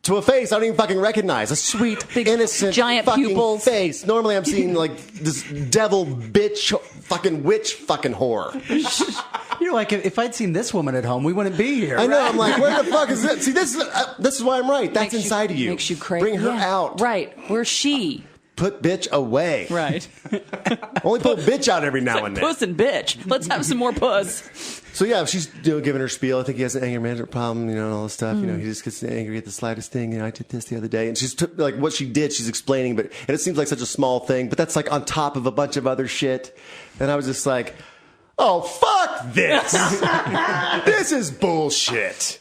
B: To a face I don't even fucking recognize. A sweet, big, innocent,
C: giant
B: fucking
C: pupils.
B: face. Normally I'm seeing like this devil, bitch, fucking witch, fucking whore.
F: You're like, if I'd seen this woman at home, we wouldn't be here.
B: I know. Right? I'm like, where the fuck is it? See, this is why I'm right. That's inside of you.
C: Makes you crazy.
B: Bring her out.
C: Right. Where's she?
B: Put bitch away.
C: Right.
B: Only pull bitch out every now and then.
C: Puss and bitch. Let's have some more puss.
B: So yeah, she's giving her spiel. I think he has an anger management problem, and all this stuff. He just gets angry at the slightest thing. I did this the other day, and she's like what she did. She's explaining, and it seems like such a small thing, but that's like on top of a bunch of other shit. And I was just like, oh fuck this! This is bullshit.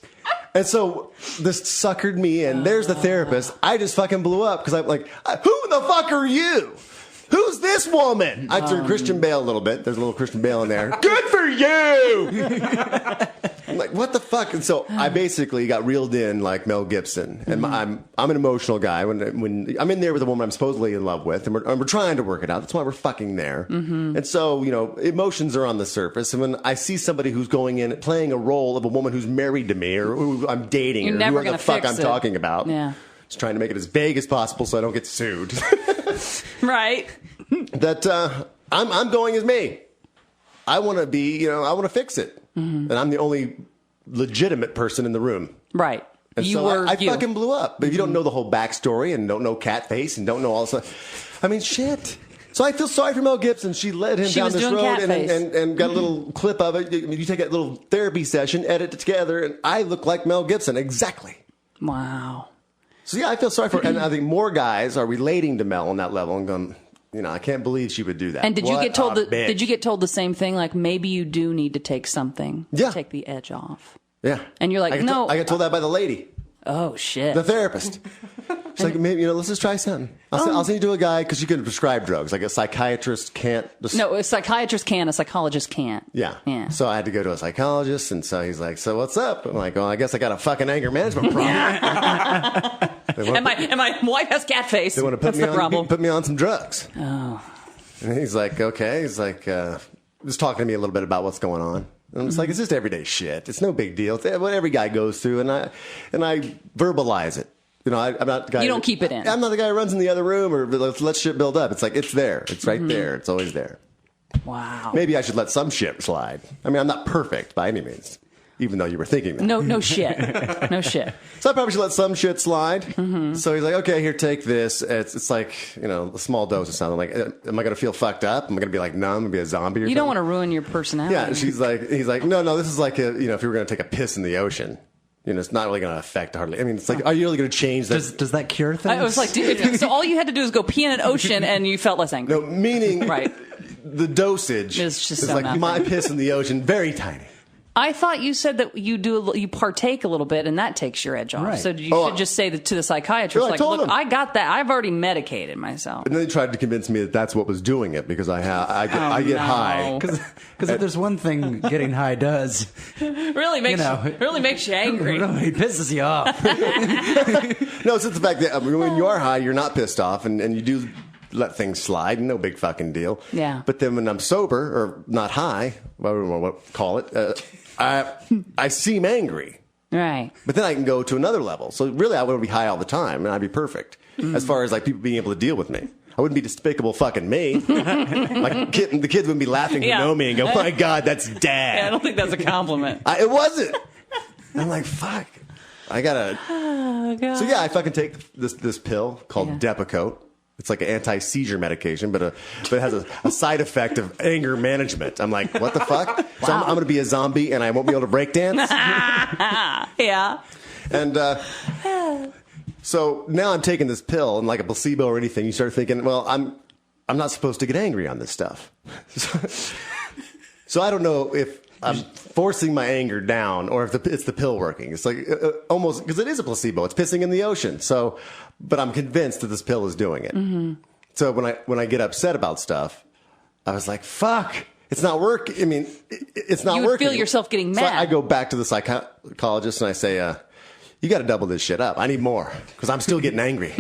B: And so this suckered me in. There's the therapist. I just fucking blew up because I'm like, who the fuck are you? Who's this woman? I threw Christian Bale a little bit. There's a little Christian Bale in there. Good for you! I'm like, what the fuck? And so I basically got reeled in like Mel Gibson. And I'm an emotional guy. When I'm in there with a woman I'm supposedly in love with, and we're trying to work it out. That's why we're fucking there. And so, emotions are on the surface. And when I see somebody who's going in, playing a role of a woman who's married to me, or who I'm dating,
C: You're
B: or
C: never
B: whoever the fuck I'm talking about.
C: Yeah.
B: Just trying to make it as vague as possible so I don't get sued.
C: Right.
B: That I'm going as me. I want to be, I want to fix it. And I'm the only legitimate person in the room.
C: Right.
B: And I fucking blew up. But if you don't know the whole backstory and don't know cat face and don't know all this stuff, shit. So I feel sorry for Mel Gibson. She led him down this road and got a little clip of it. You take that little therapy session, edit it together, and I look like Mel Gibson. Exactly.
C: Wow.
B: So yeah, I feel sorry for her. And I think more guys are relating to Mel on that level and going, I can't believe she would do that.
C: And did you get told the same thing? Like maybe you do need to take something to take the edge off.
B: Yeah.
C: And you're like, no.
B: I got told that by the lady.
C: Oh shit.
B: The therapist. She's like, maybe let's just try something. I'll send you to a guy because you can prescribe drugs. Like a psychiatrist can't.
C: No, a psychiatrist can. A psychologist can't.
B: Yeah.
C: Yeah.
B: So I had to go to a psychologist, and so he's like, "So what's up?" I'm like, "Well, I guess I got a fucking anger management problem."
C: and my wife has cat face.
B: They want to put me on some drugs.
C: Oh.
B: And he's like, "Okay." He's like, just talking to me a little bit about what's going on. And it's like, it's just everyday shit. It's no big deal. It's what every guy goes through, and I verbalize it. I'm not the guy.
C: You don't keep it in.
B: I'm not the guy who runs in the other room or let shit build up. It's like, it's there. It's right there. It's always there.
C: Wow.
B: Maybe I should let some shit slide. I'm not perfect by any means, even though you were thinking that.
C: No shit. No shit.
B: So I probably should let some shit slide. So he's like, okay, here, take this. It's like, a small dose of something. Like, am I going to feel fucked up? Am I going to be like numb and be a zombie or something?
C: You don't want to ruin your personality.
B: Yeah, he's like, no, this is like, if you were going to take a piss in the ocean. It's not really going to affect hardly. It's like, are you really going to change that?
F: Does that cure things?
C: I was like, so all you had to do is go pee in an ocean and you felt less angry.
B: No, meaning
C: right.
B: The dosage
C: is just
B: is
C: so
B: like
C: nothing.
B: my piss in the ocean, very tiny.
C: I thought you said that you partake a little bit, and that takes your edge off.
F: Right.
C: So you should just say to the psychiatrist,
B: I told
C: look,
B: him.
C: I got that. I've already medicated myself.
B: And then they tried to convince me that that's what was doing it because I get high.
F: Because if there's one thing getting high does,
C: really makes you angry.
F: It really pisses you off.
B: No, it's just the fact that when you are high, you're not pissed off, and you do let things slide. No big fucking deal.
C: Yeah.
B: But then when I'm sober or not high, whatever you want to call it, I seem angry.
C: Right.
B: But then I can go to another level. So really, I would be high all the time, and I'd be perfect as far as like people being able to deal with me. I wouldn't be despicable fucking me. Like the kids wouldn't be laughing who know me and go, "My God, that's Dad."
C: Yeah, I don't think that's a compliment.
B: It wasn't. I'm like, fuck. I gotta.
C: Oh, God.
B: So yeah, I fucking take this pill called Depakote. It's like an anti-seizure medication, but it has a side effect of anger management. I'm like, what the fuck? Wow. So I'm going to be a zombie and I won't be able to break dance?
C: Yeah.
B: And so now I'm taking this pill and like a placebo or anything, you start thinking, well, I'm not supposed to get angry on this stuff. So I don't know if I'm forcing my anger down or if it's the pill working. It's like almost, because it is a placebo. It's pissing in the ocean. So, but I'm convinced that this pill is doing it. Mm-hmm. So when I get upset about stuff, I was like, fuck, it's not working. I mean, it's not
C: working. You would
B: working.
C: feel yourself getting mad.
B: So I go back to the psychologist and I say, you got to double this shit up. I need more because I'm still getting angry.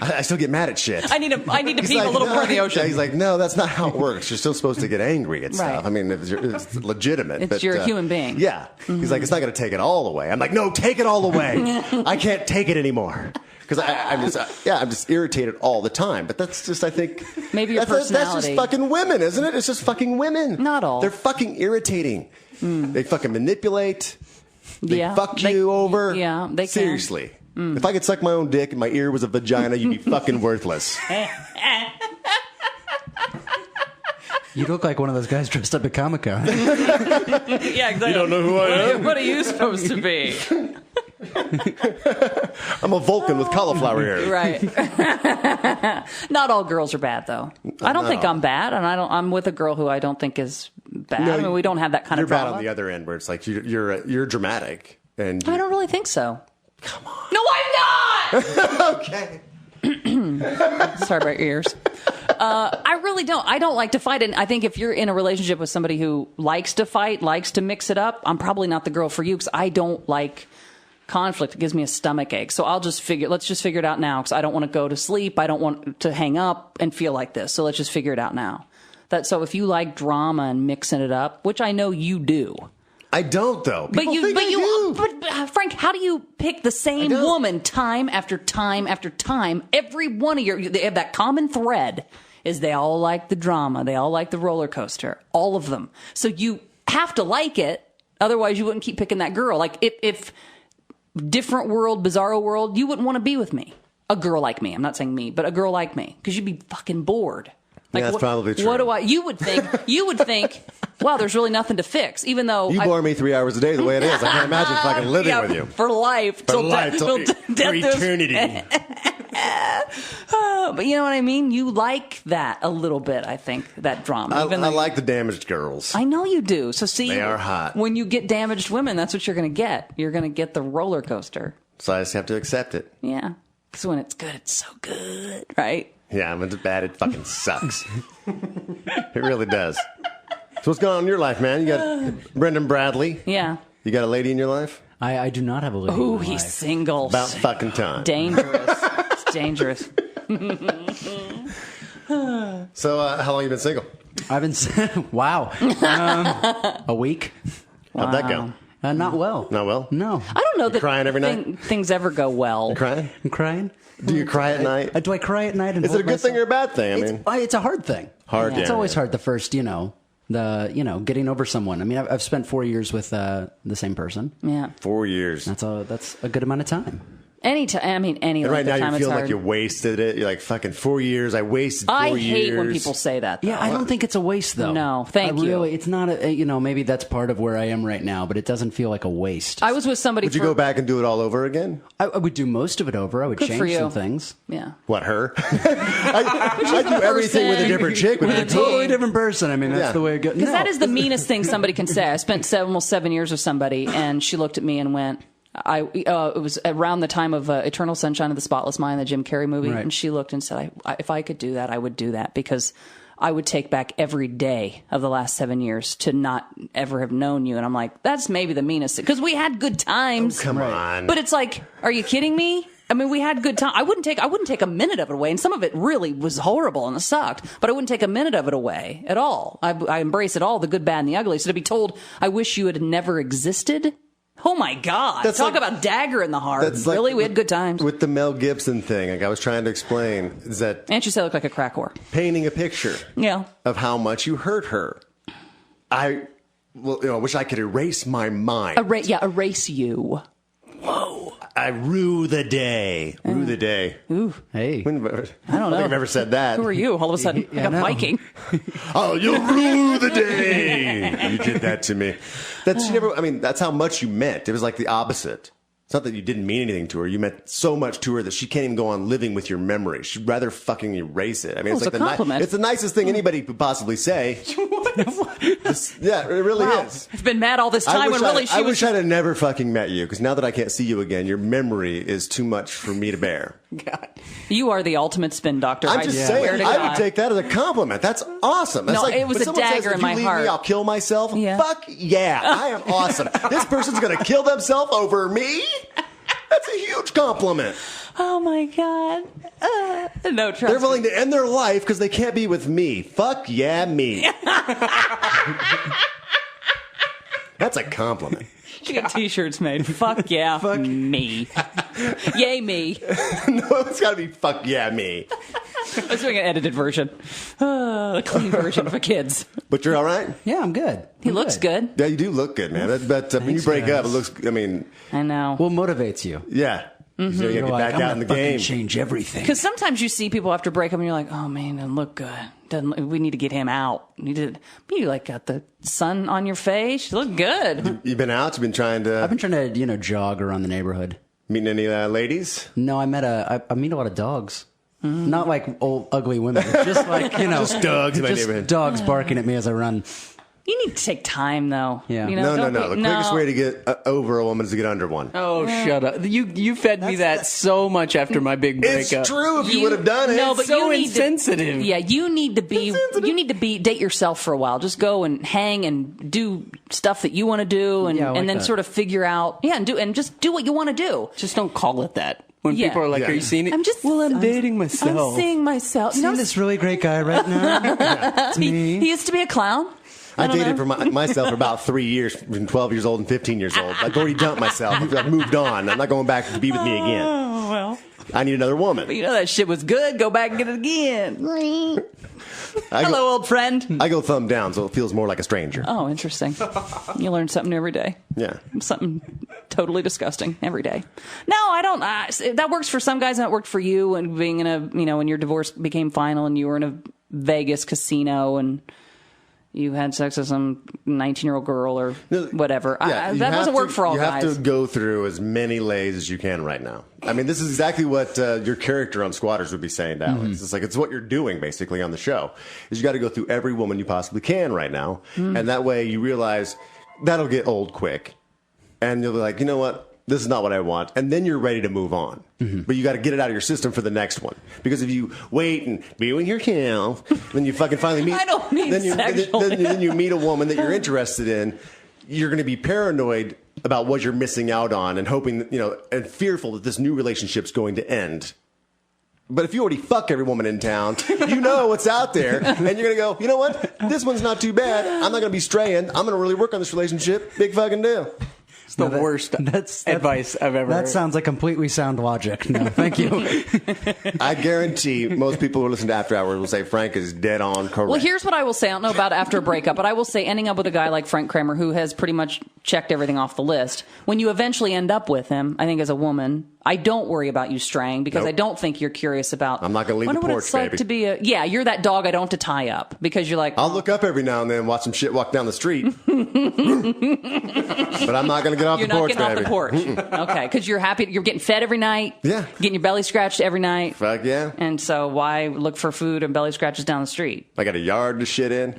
B: I still get mad at shit.
C: I need to pee a little more in the ocean.
B: Yeah, he's like, no, that's not how it works. You're still supposed to get angry at stuff. I mean, it's legitimate.
C: You're a human being.
B: Yeah. Mm-hmm. He's like, it's not going to take it all away. I'm like, no, take it all away. I can't take it anymore. Because I'm just irritated all the time. But that's just, I think,
C: maybe your personality.
B: That's just fucking women, isn't it? It's just fucking women.
C: Not all.
B: They're fucking irritating. They fucking manipulate. They fuck you over.
C: Yeah, they can.
B: Seriously. If I could suck my own dick and my ear was a vagina, you'd be fucking worthless.
F: You look like one of those guys dressed up at Comic-Con.
C: Yeah, exactly.
B: You don't know who I am?
C: What are you supposed to be?
B: I'm a Vulcan with cauliflower hair.
C: Right. Not all girls are bad, though. I don't think I'm bad, and I'm with a girl who I don't think is bad.
B: No,
C: I mean, we don't have that kind of drama.
B: You're bad on the other end, where it's like you're dramatic, and
C: I don't really think so.
B: Come on.
C: No, I'm not.
B: Okay.
C: Sorry about your ears. I really don't. I don't like to fight. And I think if you're in a relationship with somebody who likes to fight, likes to mix it up, I'm probably not the girl for you because I don't like conflict. It gives me a stomach ache. So let's just figure it out now because I don't want to go to sleep. I don't want to hang up and feel like this. So let's just figure it out now. So if you like drama and mixing it up, which I know you do.
B: I don't, though. But
C: Frank, how do you pick the same woman time after time after time? Every one of they have that common thread is they all like the drama. They all like the roller coaster. All of them. So you have to like it. Otherwise, you wouldn't keep picking that girl. Like if different world, bizarro world, you wouldn't want to be with me. A girl like me. I'm not saying me, but a girl like me. Because you'd be fucking bored. Like,
B: yeah, that's probably true.
C: You would think, wow, there's really nothing to fix, even though
B: you bore me 3 hours a day the way it is. I can't imagine fucking living with you
C: for life,
B: till eternity.
C: But you know what I mean? You like that a little bit, I think, that drama.
B: I like the damaged girls.
C: I know you do. So see,
B: they are hot.
C: When you get damaged women, that's what you're going to get. You're going to get the roller coaster.
B: So I just have to accept it.
C: Yeah. Because when it's good, it's so good, right?
B: Yeah, when it's bad, it fucking sucks. It really does. So what's going on in your life, man? You got Brendan Bradley.
C: Yeah. You
B: got a lady in your life?
F: I do not have a lady.
C: Oh, he's single.
B: About fucking time.
C: Dangerous. It's dangerous.
B: So how long you been single?
F: I've been wow. A week.
B: How'd that go?
F: Not well.
B: Not well?
F: No.
C: I don't know that
B: crying every night?
C: Things ever go well.
B: You crying?
F: I'm crying.
B: Do you cry at night?
F: Do I cry at night? And
B: is it a good thing or a bad thing? I mean,
F: it's a hard thing.
B: Hard.
F: It's always hard. The first, getting over someone. I mean, I've spent 4 years with the same person.
C: Yeah.
B: 4 years.
F: That's a good amount of time.
C: Anytime. I mean, any
B: And
C: length
B: right now
C: of time
B: you're
C: it's
B: feeling
C: hard.
B: like you wasted it. You're like, fucking 4 years. I wasted 4 years.
C: I hate when people say that. Though.
F: Yeah, I don't think it's a waste, though.
C: No, thank you.
F: Really, it's not maybe that's part of where I am right now, but it doesn't feel like a waste.
C: I was with somebody.
B: Would you go back and do it all over again?
F: I would do most of it over. I would
C: Good for
F: change
C: you.
F: some things.
C: Yeah.
B: What, her? I do everything with a different chick. With
F: With a
B: a
F: totally different person. I mean, that's
B: Yeah.
F: the way it goes.
C: Because that is the meanest thing somebody can say. I spent almost 7 years with somebody, and she looked at me and went, it was around the time of Eternal Sunshine of the Spotless Mind, the Jim Carrey movie,
F: Right.
C: and she looked and said, if I could do that, I would do that, because I would take back every day of the last 7 years to not ever have known you. And I'm like, that's maybe the meanest, because we had good times.
B: Oh, come on.
C: But it's like, are you kidding me? I mean, we had good time. I wouldn't take a minute of it away, and some of it really was horrible and it sucked. But I wouldn't take a minute of it away at all. I embrace it all, the good, bad, and the ugly. So to be told, I wish you had never existed. Oh my God!
B: That's
C: Talk
B: like-
C: about dagger in the heart.
B: That's like
C: Really, we had good times.
B: With the Mel Gibson thing, like I was trying to explain, is that
C: And she said I look like a crack whore.
B: painting a picture
C: Yeah.
B: of how much you hurt her. I wish I could erase my mind.
C: Erase you.
B: I rue the day. Rue the day.
C: Ooh.
F: Hey.
B: I don't
C: know.
B: think I've ever said that.
C: Who are you? All of a sudden,
F: Yeah,
C: like a
F: no.
C: Viking.
B: Oh, you rue the day. You did that to me. That's how much you meant. It was like the opposite. It's not that you didn't mean anything to her. You meant so much to her that she can't even go on living with your memory. She'd rather fucking erase it. I mean,
C: Well,
B: it's like
C: it's a compliment.
B: it's the nicest thing anybody could possibly say. Yeah, it really
C: Wow.
B: is.
C: I've been mad all this time when really
B: I
C: she
B: wish
C: was.
B: I'd have never fucking met you, because now that I can't see you again, your memory is too much for me to bear.
C: God. You are the ultimate spin doctor.
B: I'm
C: I
B: just
C: swear
B: saying,
C: to
B: I
C: God.
B: would take that as a compliment. That's awesome. That's
C: No, it was
B: when
C: a
B: someone says,
C: dagger
B: if
C: in
B: you
C: my
B: leave
C: heart.
B: me, I'll kill myself.
C: Yeah.
B: Fuck yeah, I am awesome. This person's gonna kill themselves over me? That's a huge compliment.
C: Oh my God. No, trust
B: They're
C: me.
B: willing to end their life because they can't be with me. Fuck yeah, me. That's a compliment.
C: You get t-shirts made. Fuck yeah, fuck me. Yay me.
B: No, it's gotta be fuck yeah, me.
C: I was doing an edited version. A clean version for kids.
B: But you're all right?
F: Yeah, I'm good.
C: He looks good.
B: Yeah, you do look good, man. But when you
F: Thanks,
B: break up,
F: guys.
B: it looks, I mean,
C: I know.
F: What motivates you?
B: yeah. You gotta
F: You're
B: get
F: like,
B: back
F: I'm
B: out
F: gonna
B: in the
F: fucking
B: game.
F: change everything.
C: Because sometimes you see people after breakup and you're like, oh man, doesn't look good. We need to get him out. You like got the sun on your face. You look good.
B: You've been out? You've been trying
F: I've
B: to
F: been trying to, jog around the neighborhood.
B: meet any ladies?
F: No, I meet a lot of dogs. Not like old ugly women. Just like,
B: Just dogs in my neighborhood.
F: dogs barking at me as I run.
C: You need to take time though.
F: Yeah.
C: You know,
B: No.
C: don't be-
B: The quickest way to get over a woman is to get under one.
E: Oh, shut up! You fed me that so much after my big
B: It's
E: breakup.
B: true if you would have done it.
C: No, but
E: so
C: you need
E: insensitive.
C: To, yeah, you need to be. Date yourself for a while. Just go and hang and do stuff that you want to do, and
F: Yeah, I like
C: and then
F: that.
C: sort of figure out. Yeah, and just do what you want to do.
E: Just don't call it that. When
C: Yeah.
E: people are like,
B: Yeah.
E: "Are you seeing it?"
C: I'm
E: dating myself.
C: I'm seeing myself. You know,
F: this really great guy right now? It's me.
C: he used to be a clown.
B: I
C: don't
B: dated
C: know.
B: for myself for about 3 years, between 12 years old and 15 years old. I've already dumped myself. I've moved on. I'm not going back to be with me again.
C: Oh well.
B: I need another woman.
C: You know that shit was good. Go back and get it again. Hello, old friend.
B: I go thumb down, so it feels more like a stranger.
C: Oh, interesting. You learn something new every day.
B: Yeah.
C: Something totally disgusting every day. No, I don't. That works for some guys, and it worked for you. And being in a, when your divorce became final, and you were in a Vegas casino, and you had sex with some 19-year-old girl or whatever.
B: Yeah, you
C: that
B: have
C: doesn't work
B: to-
C: for all
B: you
C: guys.
B: have to go through as many lays as you can right now. I mean, this is exactly what your character on Squatters would be saying to Alex. It's like, it's what you're doing basically on the show. Is you got to go through every woman you possibly can right now, and that way you realize that'll get old quick, and you'll be like, you know what? This is not what I want. And then you're ready to move on. But you got to get it out of your system for the next one. Because if you wait and be with yourself, then you fucking finally meet.
C: I don't mean sexually.
B: Then you meet a woman that you're interested in. You're going to be paranoid about what you're missing out on and hoping that, and fearful that this new relationship's going to end. But if you already fuck every woman in town, you know what's out there. And you're going to go, you know what? This one's not too bad. I'm not going to be straying. I'm going to really work on this relationship. Big fucking deal.
E: It's the worst advice I've ever heard.
F: That sounds like completely sound logic. No, thank you.
B: I guarantee most people who listen to After Hours will say Frank is dead on correct.
C: Well, here's what I will say. I don't know about after a breakup, but I will say ending up with a guy like Frank Kramer, who has pretty much checked everything off the list. When you eventually end up with him, I think as a woman, I don't worry about you straying because
B: Nope.
C: I don't think you're curious about.
B: I'm not gonna leave
C: wonder
B: the
C: what
B: porch,
C: it's like
B: baby.
C: to be you're that dog I don't have to tie up because you're like,
B: I'll look up every now and then, watch some shit walk down the street. But I'm not going to get off
C: you're
B: the
C: not
B: porch,
C: getting
B: baby.
C: off the porch. Okay, because you're happy, you're getting fed every night.
B: Yeah.
C: Getting your belly scratched every night.
B: Fuck yeah.
C: And so why look for food and belly scratches down the street?
B: I got a yard to shit in.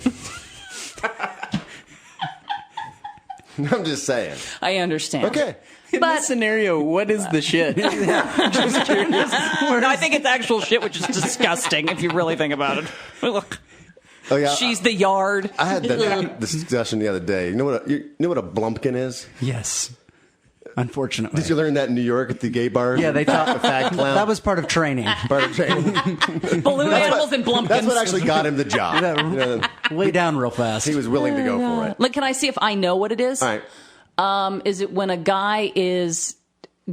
B: I'm just saying.
C: I understand.
B: Okay.
E: In
C: But-
E: this scenario, what is the shit? Just curious.
C: No, I think it's actual shit, which is disgusting if you really think about it. Look,
B: Oh, yeah.
C: she's the yard.
B: I had this discussion the other day. You know what a Blumpkin is?
F: Yes. Unfortunately.
B: Did you learn that in New York at the gay bar?
F: Yeah, they thought
B: the fag clown.
F: that was part of training.
B: part of training.
C: Balloon animals and Blumpkins.
B: That's what actually got him the job.
F: Way down real fast.
B: He was willing to go for it.
C: Look, can I see if I know what it is?
B: All right.
C: Is it when a guy is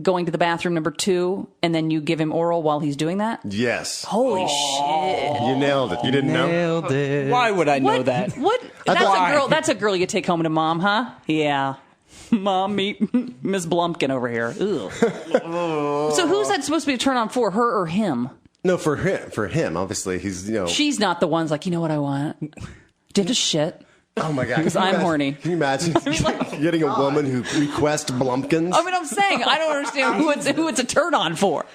C: going to the bathroom number 2 and then you give him oral while he's doing that?
B: Yes.
C: Holy shit.
B: You nailed it. You didn't know?
F: Nailed it.
E: Why would I know
C: What?
E: that?
C: What?
E: Why?
C: That's a girl you take home to mom, huh? Yeah. Mom, meet Miss Blumpkin over here. Ugh. So who's that supposed to be a turn on for, her or him?
B: No, for him, obviously, he's,
C: She's not the one's like, you know what I want? Did a shit.
B: oh my God.
C: Because I'm horny.
B: Can you imagine getting a woman who requests Blumpkins?
C: I mean, I'm saying, I don't understand who it's a turn on for.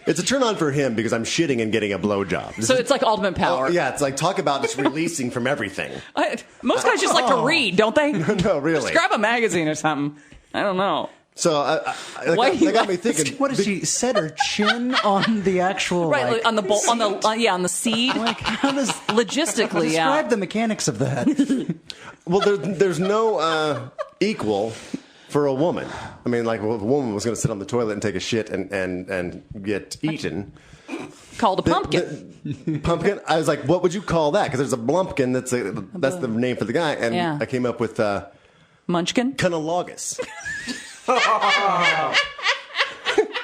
B: It's a turn on for him because I'm shitting and getting a blowjob.
C: So it's like ultimate power.
B: Oh, yeah, it's like talk about just releasing from everything.
C: Most guys just like to read, don't they?
B: No, really.
C: Just grab a magazine or something. I don't know.
B: So
C: Why-
B: that got me thinking.
F: What does she set her chin on the actual
C: Right,
F: like,
C: on the bowl, on the seed.
F: like how does
C: Logistically,
F: describe
C: yeah.
F: the mechanics of that?
B: Well, there's no equal for a woman. I mean, like, well, if a woman was going to sit on the toilet and take a shit and get eaten.
C: Called a pumpkin.
B: Pumpkin. I was like, what would you call that? Because there's a Blumpkin. That's the name for the guy, and
C: Yeah.
B: I came up with
C: Munchkin?
B: Cunnilogus.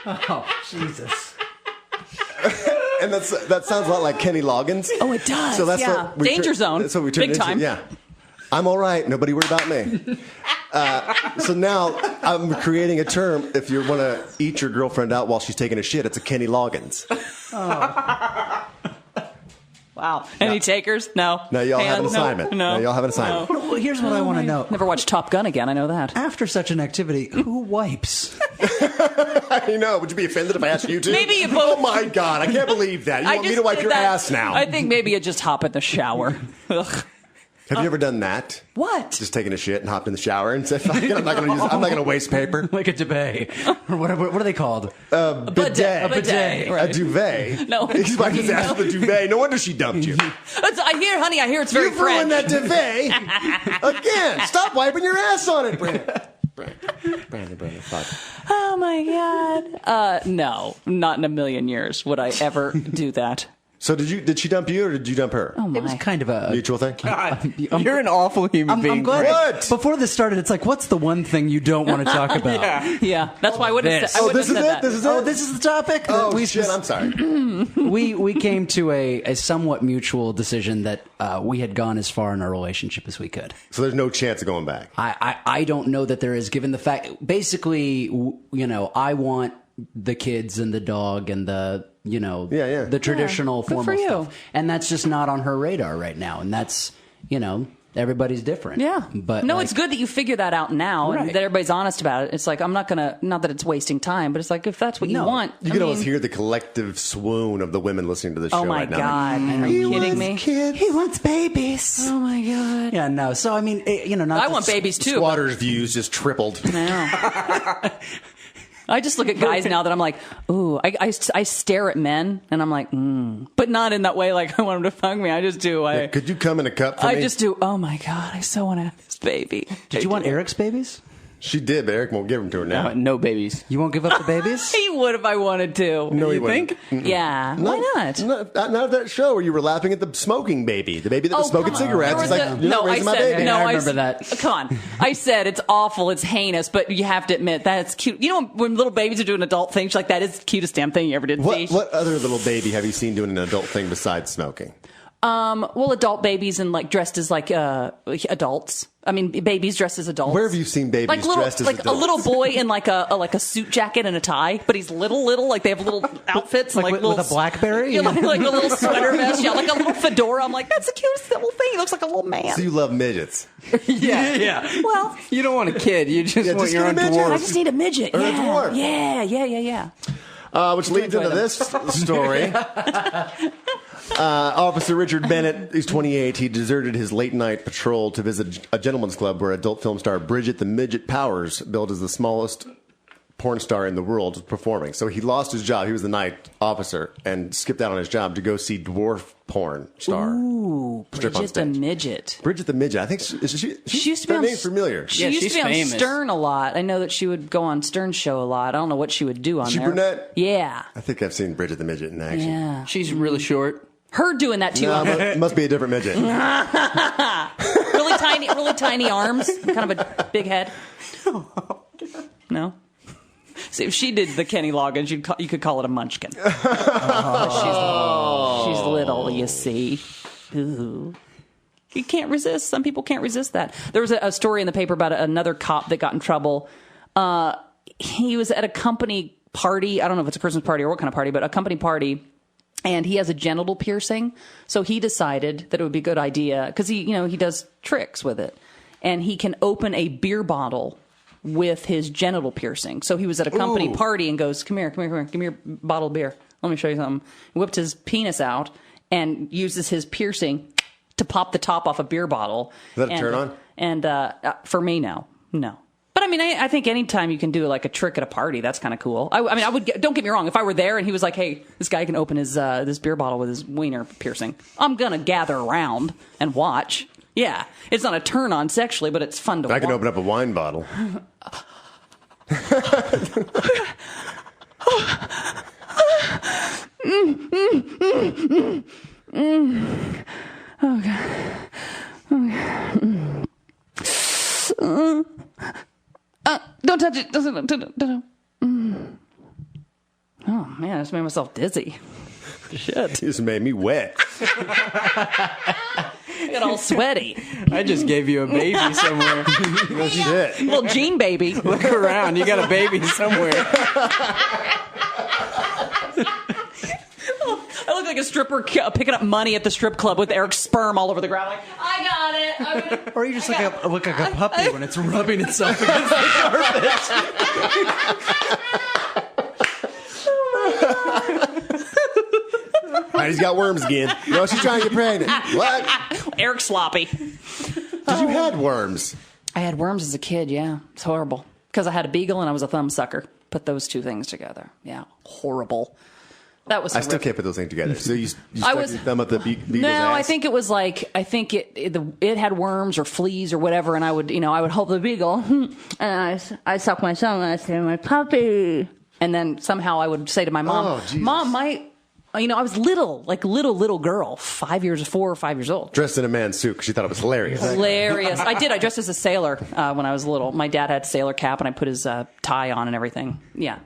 F: Oh, Jesus.
B: And that sounds a lot like Kenny Loggins.
C: Oh, it does.
B: So that's
C: yeah.
B: what we
C: Danger zone.
B: That's what we turned
C: Big
B: into.
C: time.
B: Yeah. I'm all right. Nobody worry about me. So now I'm creating a term. If you want to eat your girlfriend out while she's taking a shit, it's a Kenny Loggins.
C: Wow. Any takers? No.
B: Now y'all have an
C: Hands?
B: assignment.
C: No.
B: Now y'all have an assignment.
F: Well, here's what I want to know.
C: Never watched Top Gun again. I know that.
F: After such an activity, who wipes?
B: I know. Would you be offended if I asked you to?
C: Maybe you both-
B: Oh my God! I can't believe that. You
C: I
B: want me
C: just
B: to wipe
C: did
B: your
C: that.
B: ass now?
C: I think maybe you just hop in the shower. Ugh.
B: Have you ever done that?
C: What?
B: Just taking a shit and hopped in the shower and said, "I'm not going to waste paper."
F: Like a debate. Or what are they called?
B: Bidet.
C: A bidet.
B: A
C: Right.
B: duvet.
C: No.
B: He's like his ass with a duvet. No wonder she dumped you.
C: I hear it's very
B: You've ruined
C: French.
B: that duvet again. Stop wiping your ass on it, Brandon. Fuck.
C: Oh my God. No, not in a million years would I ever do that.
B: So did she dump you or did you dump her?
C: Oh my.
F: It was kind of a
B: Mutual thing.
E: You're an awful human
F: I'm
E: being.
F: glad.
B: What?
F: Before this started, it's like, what's the one thing you don't want to talk about?
C: Yeah, that's why I wouldn't have
F: This.
C: said, I
B: Oh,
C: wouldn't
B: this is
C: have said
B: it.
C: that.
B: This is it.
F: Oh, this is the topic.
B: Oh
F: we
B: shit! I'm sorry.
F: we came to a somewhat mutual decision that we had gone as far in our relationship as we could.
B: So there's no chance of going back.
F: I don't know that there is, given the fact. Basically, I want the kids and the dog and the the traditional
C: good for
F: formal
C: you.
F: stuff, and that's just not on her radar right now. And that's everybody's different.
C: Yeah,
F: but
C: no, it's good that you figure that out now and
F: Right.
C: that everybody's honest about it. It's like not that it's wasting time, but it's like if that's what you
F: No.
C: want.
B: You can almost hear the collective swoon of the women listening to the show
C: Oh my
B: right now.
C: God! Are you kidding me?
F: He wants babies.
C: Oh my God!
F: Yeah, no. So I mean, not
C: I
F: to
C: want babies too.
B: Squatters' views just tripled.
C: No. I just look at guys now that I'm like, ooh, I stare at men and I'm like, but not in that way like I want them to fuck me. I just do.
B: Could you come in a cup for me?
C: I just do. Oh my God, I so want to have this baby.
F: Did you want Eric's babies?
B: She did, but Eric won't give them to her now.
E: No babies.
F: You won't give up the babies?
C: He would if I wanted to.
B: No, he
E: You
B: wouldn't.
E: think?
C: Yeah. Why not?
B: Not that show where you were laughing at the smoking baby. The baby that was smoking
C: come on.
B: cigarettes.
C: There
B: He's
C: was
B: like,
C: a-
B: you're not
C: no, I
B: raising my
C: said,
B: baby.
C: no,
F: I remember that.
C: Come on. I said it's awful, it's heinous, but you have to admit that's cute. You know when little babies are doing adult things like that is the cutest damn thing you ever did see.
B: What other little baby have you seen doing an adult thing besides smoking?
C: Well, adult babies and like dressed as like adults. I mean, babies dressed as adults.
B: Where have you seen babies
C: like little,
B: dressed as
C: like
B: adults?
C: a little boy in like a suit jacket and a tie, but he's little. Like they have little outfits, and, like
F: with,
C: little
F: with a BlackBerry.
C: yeah, like a little sweater vest, yeah, like a little fedora. I'm like, that's the cutest little thing. He looks like a little man.
B: So you love midgets.
E: Yeah.
C: Well,
E: You don't want a kid. You just want
B: just
E: your
B: get
E: own
B: a midget.
C: I
E: dwarf.
C: just need a midget.
B: Or a
C: Yeah,
B: dwarf.
C: yeah.
B: Which leads
C: enjoy
B: into
C: them.
B: this story. Officer Richard Bennett, he's 28. He deserted his late-night patrol to visit a gentleman's club where adult film star Bridget the Midget Powers, billed as the smallest porn star in the world, was performing. So he lost his job. He was the night officer and skipped out on his job to go see dwarf porn star.
C: Ooh,
B: Strip on
C: Bridget the
B: stage.
C: Bridget.
B: Bridget the Midget. I think she
C: She used to be
B: her
C: on
B: name's familiar.
C: She
E: Yeah,
C: used
E: she's
C: to be on
E: famous.
C: Stern a lot. I know that she would go on Stern's show a lot. I don't know what she would do on
B: She
C: there.
B: brunette?
C: Yeah.
B: I think I've seen Bridget the Midget in action.
C: Yeah.
E: She's really short.
C: Her doing that too.
B: No, it must be a different midget.
C: really tiny arms, kind of a big head. No. See, if she did the Kenny Loggins, you could call it a munchkin. She's little, you see. Ooh. You can't resist. Some people can't resist that. There was a story in the paper about another cop that got in trouble. He was at a company party. I don't know if it's a Christmas party or what kind of party, but a company party. And he has a genital piercing. So he decided that it would be a good idea because he does tricks with it. And he can open a beer bottle with his genital piercing. So he was at a company party and goes, come here, give me your bottle of beer. Let me show you something. Whipped his penis out and uses his piercing to pop the top off a beer bottle.
B: Is that a turn on?
C: And for me, no. But I mean, I think anytime you can do like a trick at a party, that's kind of cool. I mean, I would don't get me wrong. If I were there and he was like, "Hey, this guy can open his this beer bottle with his wiener piercing," I'm gonna gather around and watch. Yeah, it's not a turn on sexually, but it's fun to watch.
B: I can open up a wine bottle.
C: Oh God. Don't touch it. Don't. Oh man, I just made myself dizzy. Shit.
B: You just made me wet.
C: I got all sweaty.
E: I just gave you a baby somewhere.
B: No shit.
C: Little Gene baby.
E: Look around. You got a baby somewhere.
C: I look like a stripper picking up money at the strip club with Eric's sperm all over the ground. Like, I got it.
F: Or you just look like a puppy when it's rubbing itself against the
B: Heidi's got worms again. No, she's trying to get pregnant. What?
C: Eric's sloppy.
B: Did you had worms?
C: I had worms as a kid, yeah. It's horrible. Because I had a beagle and I was a thumb sucker. Put those two things together. Yeah, horrible. That was
B: I still
C: horrific.
B: can't put those things together. So you
C: I
B: stuck
C: was-
B: your thumb up the beagle's
C: No,
B: ass?
C: I think it was like it had worms or fleas or whatever, and I would hold the beagle and I suck my thumb and I say my puppy, and then somehow I would say to my mom,
B: Oh, Jesus.
C: "Mom, I was little girl, 4 or 5 years old."
B: Dressed in a man's suit because she thought it was hilarious.
C: Hilarious. I did. I dressed as a sailor when I was little. My dad had a sailor cap, and I put his tie on and everything. Yeah.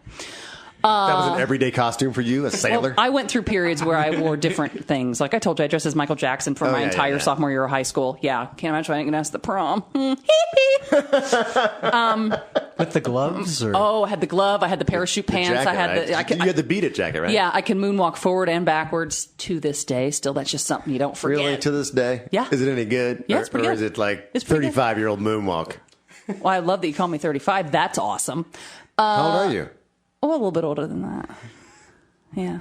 B: That was an everyday costume for you, a sailor?
C: Well, I went through periods where I wore different things. Like I told you, I dressed as Michael Jackson for my
B: yeah,
C: entire
B: yeah.
C: sophomore year of high school. Yeah, can't imagine I didn't get asked to the prom.
F: with the gloves. Or?
C: Oh, I had the glove. I had the parachute pants.
B: jacket,
C: I had
B: right?
C: the.
B: You had the beat it jacket, right?
C: Yeah, I can moonwalk forward and backwards to this day. Still, that's just something you don't forget.
B: Really, to this day?
C: Yeah.
B: Is it any good?
C: Yeah, it's pretty
B: or
C: good.
B: is it like
C: It's pretty good.
B: 35-year-old moonwalk?
C: Well, I love that you call me 35. That's awesome.
B: How old are you?
C: Oh, a little bit older than that. Yeah.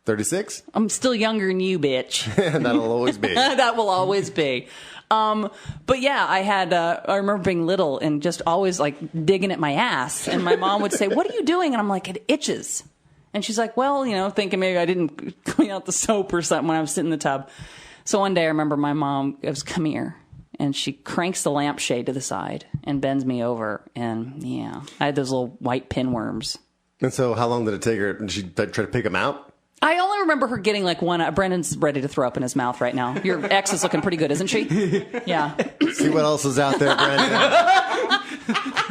B: 36?
C: I'm still younger than you, bitch.
B: That'll always be.
C: That will always be. But yeah, I remember being little and just always like digging at my ass. And my mom would say, "What are you doing?" And I'm like, "It itches." And she's like, "Well, thinking maybe I didn't clean out the soap or something when I was sitting in the tub." So one day I remember my mom goes, "Come here." And she cranks the lampshade to the side and bends me over. And yeah, I had those little white pinworms.
B: And so how long did it take her? Did she try to pick them out?
C: I only remember her getting like one. Brendan's ready to throw up in his mouth right now. Your ex is looking pretty good, isn't she? Yeah.
B: See what else is out there, Brandon.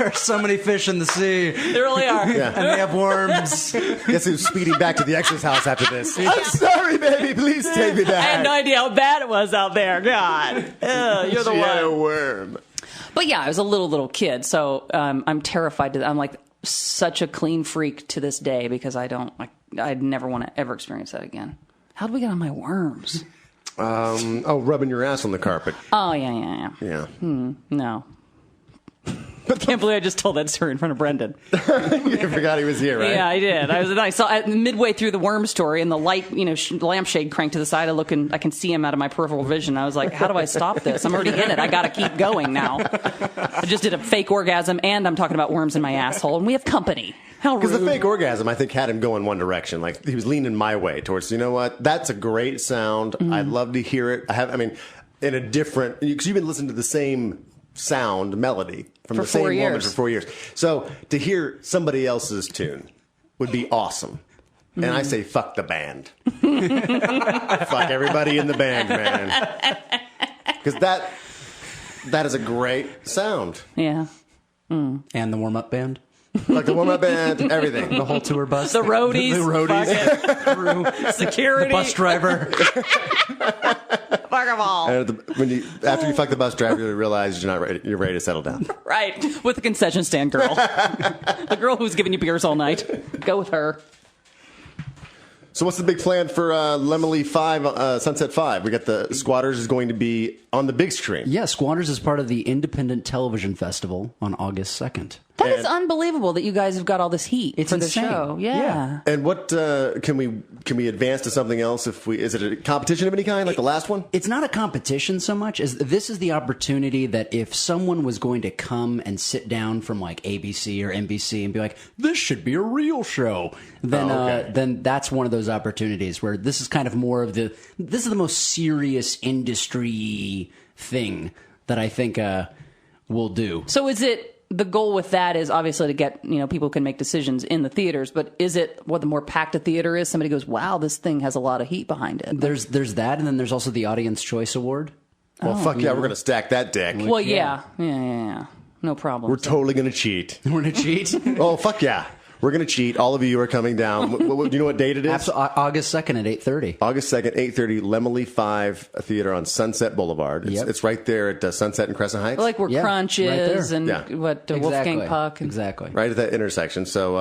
F: There are so many fish in the sea.
C: There really are.
B: Yeah.
F: And they have worms.
B: Guess who's speeding back to the ex's house after this? I'm sorry, baby. Please take me back.
C: I had no idea how bad it was out there. God. You're the
B: She had a
C: one.
B: worm.
C: But yeah, I was a little kid, so I'm terrified. I'm like such a clean freak to this day because I'd never want to ever experience that again. How do we get on my worms?
B: Rubbing your ass on the carpet.
C: Oh, yeah.
B: Yeah.
C: No. I can't believe I just told that story in front of Brendan.
B: You forgot he was here, right?
C: Yeah, I did. I saw midway through the worm story, and the light, lampshade cranked to the side. I can see him out of my peripheral vision. I was like, how do I stop this? I'm already in it. I got to keep going now. I just did a fake orgasm, and I'm talking about worms in my asshole, and we have company. How rude.
B: Because the fake orgasm, I think, had him go in one direction. Like, he was leaning my way towards, you know what? That's a great sound. I'd love to hear it. In a different... Because you've been listening to the same sound, melody, from
C: For
B: the same
C: 4
B: woman
C: years.
B: for 4 years. So, to hear somebody else's tune would be awesome. And I say, fuck the band. Fuck everybody in the band, man. Because that is a great sound.
C: Yeah.
F: And the warm-up band.
B: Like the warm-up band, everything.
F: The whole tour bus.
C: The roadies.
B: The roadies.
C: Fuck it. Security.
F: The bus driver.
C: Fuck them all.
B: After you fuck the bus driver, you realize you're ready to settle down.
C: Right. With the concession stand girl. The girl who's giving you beers all night. Go with her.
B: So what's the big plan for Lemley 5, Sunset 5? We got the Squatters is going to be on the big screen.
F: Yeah, Squatters is part of the Independent Television Festival on August 2nd.
C: That is unbelievable that you guys have got all this heat
F: It's
C: for the
F: insane.
C: show. Yeah.
B: And what can we advance to something else? Is it a competition of any kind, like the last one?
F: It's not a competition so much as this is the opportunity that if someone was going to come and sit down from like ABC or NBC and be like, this should be a real show, then then that's one of those opportunities where this is kind of more of this is the most serious industry thing that I think we'll do.
C: So is it the goal with that is obviously to get, people can make decisions in the theaters, but is it the more packed a theater is, somebody goes, wow, this thing has a lot of heat behind it.
F: There's that, and then there's also the Audience Choice Award.
B: Well, fuck yeah, we're going to stack that deck.
C: Well, yeah. No problem.
B: We're totally going to cheat.
F: We're going to cheat?
B: Oh, fuck yeah. We're going to cheat. All of you are coming down. Do you know what date it is?
F: August 2nd at 8:30.
B: August 2nd, 8:30, Lemley 5 Theater on Sunset Boulevard. It's right there at Sunset and Crescent Heights.
C: Like where Crunch is
F: right
C: and Wolfgang Puck.
F: Exactly.
B: Right at that intersection. So,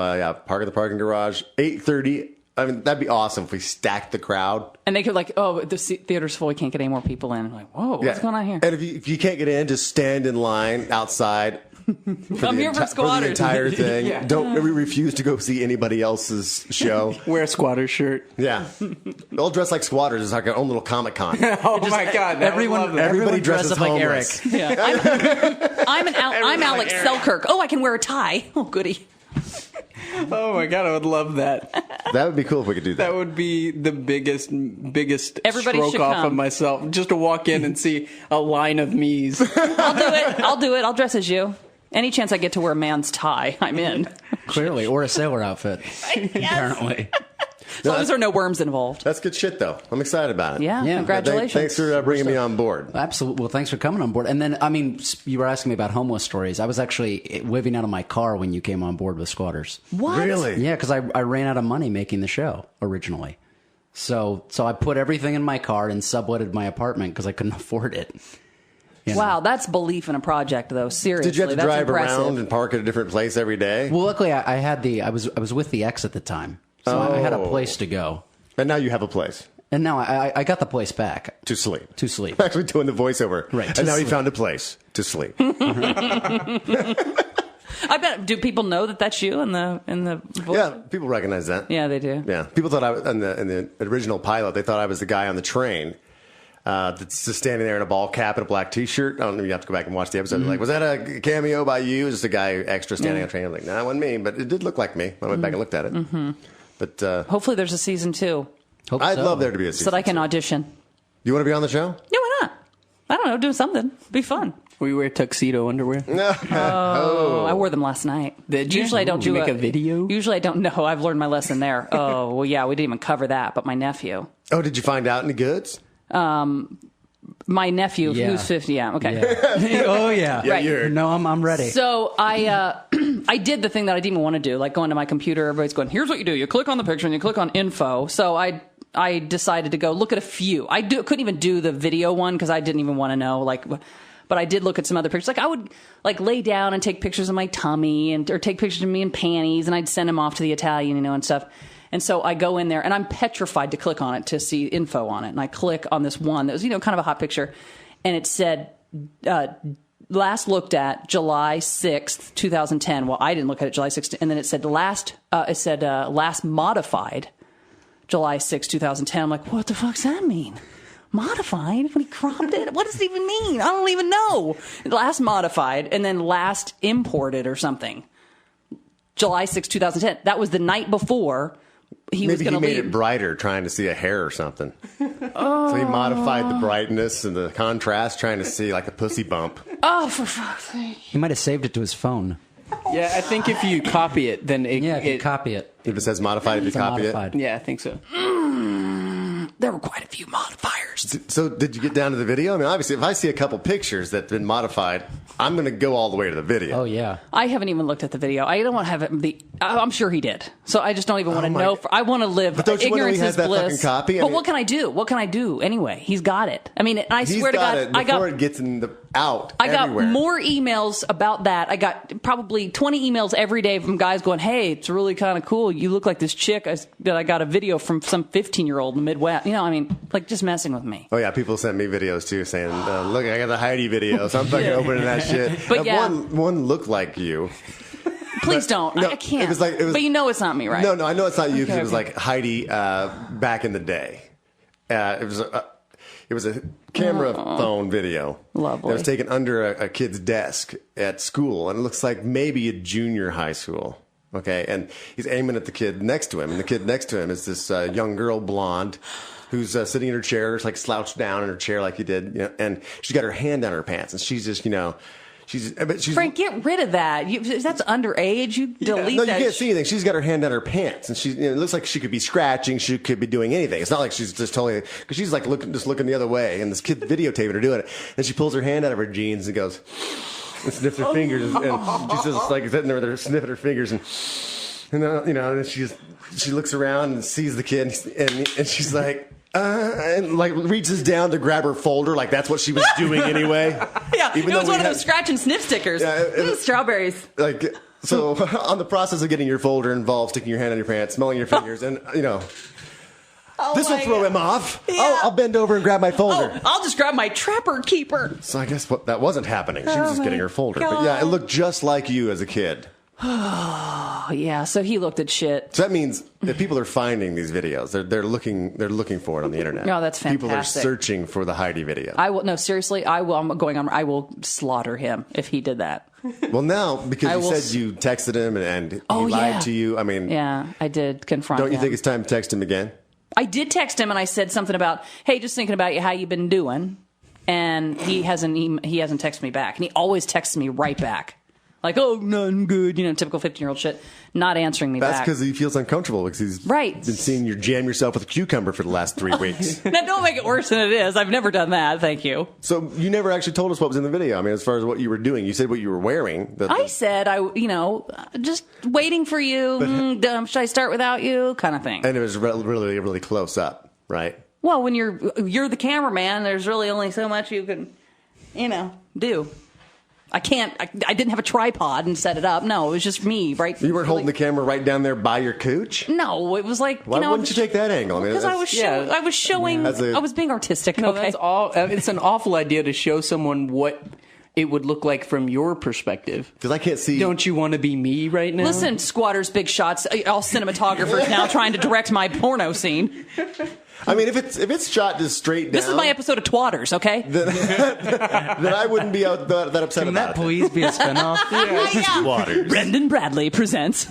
B: park at the parking garage. 8:30. I mean, that'd be awesome if we stacked the crowd.
C: And they could the theater's full, we can't get any more people in. I'm like, whoa, what's going on here?
B: And if you can't get in, just stand in line outside.
C: I'm here for
B: For the
C: Squatters.
B: entire thing. Don't refuse to go see anybody else's show.
E: Wear a squatter shirt.
B: Yeah. They'll dress like squatters. It's like our own little Comic-Con.
E: Oh my God!
B: Everybody dresses
F: up like
B: homeless.
F: Eric.
C: Yeah. I'm Alex Selkirk. Oh, I can wear a tie. Oh, goody.
E: Oh my God! I would love that.
B: That would be cool if we could do that.
E: That would be the biggest
C: Everybody
E: stroke
C: should
E: off
C: come.
E: of myself. Just to walk in and see a line of me's.
C: I'll do it. I'll dress as you. Any chance I get to wear a man's tie, I'm in.
F: Clearly, or a sailor outfit. Apparently.
C: As long as there are no worms involved.
B: That's good shit, though. I'm excited about it.
C: Yeah,
F: Yeah.
C: congratulations.
B: Thanks for bringing me on board.
F: Absolutely. Well, thanks for coming on board. And then, you were asking me about homeless stories. I was actually living out of my car when you came on board with Squatters.
C: What?
B: Really?
F: Yeah, because I ran out of money making the show originally. So I put everything in my car and subletted my apartment because I couldn't afford it. You know?
C: Wow, that's belief in a project, though. Seriously,
B: Did you have to
C: that's
B: drive
C: impressive.
B: around and park at a different place every day?
F: Well, luckily I was with the ex at the time, so I had a place to go.
B: And now you have a place
F: And now I got the place back.
B: to sleep.
F: To sleep.
B: I'm actually doing the voiceover.
F: Right, to
B: And now he
F: sleep.
B: found a place to sleep.
C: I bet. Do people know that that's you in the voice?
B: Yeah, people recognize that.
C: Yeah, they do.
B: Yeah, people thought I was in the original pilot. They thought I was the guy on the train that's just standing there in a ball cap and a black T-shirt. I don't know. You have to go back and watch the episode.
C: Mm-hmm.
B: Like, was that a cameo by you? Just a guy extra standing on the train. I'm like, nah, it wasn't me, but it did look like me. I went back and looked at it.
C: Mm-hmm.
B: But
C: Hopefully, there's a season 2
F: Hope
B: I'd
F: so.
B: love there to be a season.
C: so that I can audition.
B: You want to be on the show?
C: Yeah, why not? I don't know. Do something. Be fun.
E: We wear tuxedo underwear.
C: Oh, I wore them last night.
E: Did you?
C: Usually I don't
E: Did you
C: do
E: make a video?
C: Usually I don't know. I've learned my lesson there. Oh, well, yeah, we didn't even cover that. But my nephew,
B: Oh, did you find out any goods?
C: my nephew,
F: Yeah.
C: who's 50. Yeah, okay.
F: Yeah. Oh yeah.
C: Right.
B: you heard.
F: No, I'm ready.
C: So I I did the thing that I didn't even want to do, like going to my computer. Everybody's going, here's what you do. You click on the picture and you click on info. So I decided to go look at a few. Couldn't even do the video one because I didn't even want to know, like, but I did look at some other pictures. Like I would like lay down and take pictures of my tummy or take pictures of me in panties, and I'd send them off to the Italian, and stuff. And so I go in there and I'm petrified to click on it to see info on it. And I click on this one that was, kind of a hot picture, and it said, last looked at July 6th, 2010. Well, I didn't look at it July 6th. And then it said last modified July 6th, 2010. I'm like, what the fuck's that mean? Modified? When he cropped it? What does it even mean? I don't even know. Last modified and then last imported or something. July 6th, 2010. That was the night before he was going to leave.
B: Maybe he made it brighter trying to see a hair or something. So he modified the brightness and the contrast trying to see like a pussy bump.
C: Oh, for fuck's sake.
F: He might have saved it to his phone.
E: Yeah, I think if you copy it, then
F: If you copy it.
B: If it says modified, if you
F: It's a
B: copy
F: modified.
E: Yeah, I think so.
C: There were quite a few modifiers.
B: it. So did you get down to the video? I mean, obviously, if I see a couple pictures that have been modified, I'm going to go all the way to the video.
F: Oh yeah.
C: I haven't even looked at the video. I don't want to have it. I'm sure he did. So I just don't even want to know. I want to live.
B: But don't you want to know
C: ignorance
B: he has
C: is
B: that
C: bliss.
B: fucking copy?
C: But what can I do? What can I do anyway? He's got it. I mean, I
B: He's
C: swear to
B: got
C: God,
B: it before it gets out
C: I got
B: everywhere.
C: more emails about that. I got probably 20 emails every day from guys going, "Hey, it's really kind of cool. You look like this chick that I got a video from some 15-year-old in the Midwest." I mean, like just messing with me.
B: Oh yeah, people sent me videos too, saying, "Look, I got the Heidi video." So I'm fucking opening that shit.
C: But
B: And
C: yeah.
B: one looked like you.
C: Please don't.
B: no,
C: I can't.
B: it was like- it was-
C: but you know it's not me, right?
B: No, I know it's not you because
C: Okay,
B: it was
C: okay.
B: like Heidi back in the day. It was a camera phone video
C: Lovely.
B: that was taken under a kid's desk at school, and it looks like maybe a junior high school. Okay, and he's aiming at the kid next to him, and the kid next to him is this young girl, blonde, who's sitting in her chair, like slouched down in her chair like he did, and she's got her hand down her pants, and she's just, she's
C: Frank, get rid of that. That's underage. You delete
B: no, you
C: that.
B: can't see anything. She's got her hand down her pants, and it looks like she could be scratching. She could be doing anything. It's not like she's just totally, because she's like looking the other way, and this kid videotaping her doing it. And she pulls her hand out of her jeans and goes and sniffs her fingers, and she's just like sitting there with her sniffing her fingers, and and she looks around and sees the kid, and she's like. And like reaches down to grab her folder, like that's what she was doing anyway.
C: Yeah,
B: Even
C: it was
B: though we
C: one of
B: had-
C: those scratch and sniff stickers.
B: Yeah,
C: Strawberries.
B: Like, so on the process of getting your folder involved, sticking your hand on your pants, smelling your fingers, and
C: Oh
B: this will
C: my
B: throw
C: God.
B: him off.
C: Yeah.
B: I'll bend over and grab my folder.
C: Oh, I'll just grab my trapper keeper.
B: So I guess that wasn't happening. She was just getting her folder. But yeah, it looked just like you as a kid.
C: Oh yeah, so he looked at shit.
B: So that means that people are finding these videos. They're looking for it on the internet.
C: No, that's
B: People are
C: fantastic.
B: searching for the Heidi video.
C: I will. No, seriously, I will. I will slaughter him if he did that.
B: Well, now because
C: I
B: you
C: will
B: said you texted him and he
C: Oh,
B: lied
C: yeah.
B: to you. I mean,
C: Yeah, I did confront
B: don't you
C: him.
B: think it's time to text him again?
C: I did text him and I said something about, "Hey, just thinking about you, how you been doing?" And he hasn't texted me back, and he always texts me right back. Like, "Oh, no, I'm good," typical 15-year-old shit. Not answering me
B: That's
C: back.
B: because he feels uncomfortable because he's
C: Right.
B: been seeing you jam yourself with a cucumber for the last 3 weeks.
C: Now, don't make it worse than it is. I've never done that. Thank you.
B: So you never actually told us what was in the video. I mean, as far as what you were doing, you said what you were wearing.
C: I said, just waiting for you. Should I start without you? Kind of thing.
B: And it was really, really close up, right?
C: Well, when you're the cameraman, there's really only so much you can, do. I can't. I didn't have a tripod and set it up. No, it was just me, right?
B: You weren't holding the camera right down there by your cooch?
C: No, it was like
B: Why wouldn't you take that angle? I mean,
C: Because I was showing. I was being artistic.
E: No,
C: Okay.
E: that's all. It's an awful idea to show someone what it would look like from your perspective.
B: Because I can't see.
E: Don't you want to be me right now?
C: Listen, squatters, big shots, all cinematographers now trying to direct my porno scene.
B: I mean, if it's shot just straight down.
C: This is my episode of Twatters, okay?
B: Then I wouldn't be that upset
F: Can
B: about
F: that
B: it.
F: please be a spinoff?
B: Squatters.
C: Brendan Bradley presents.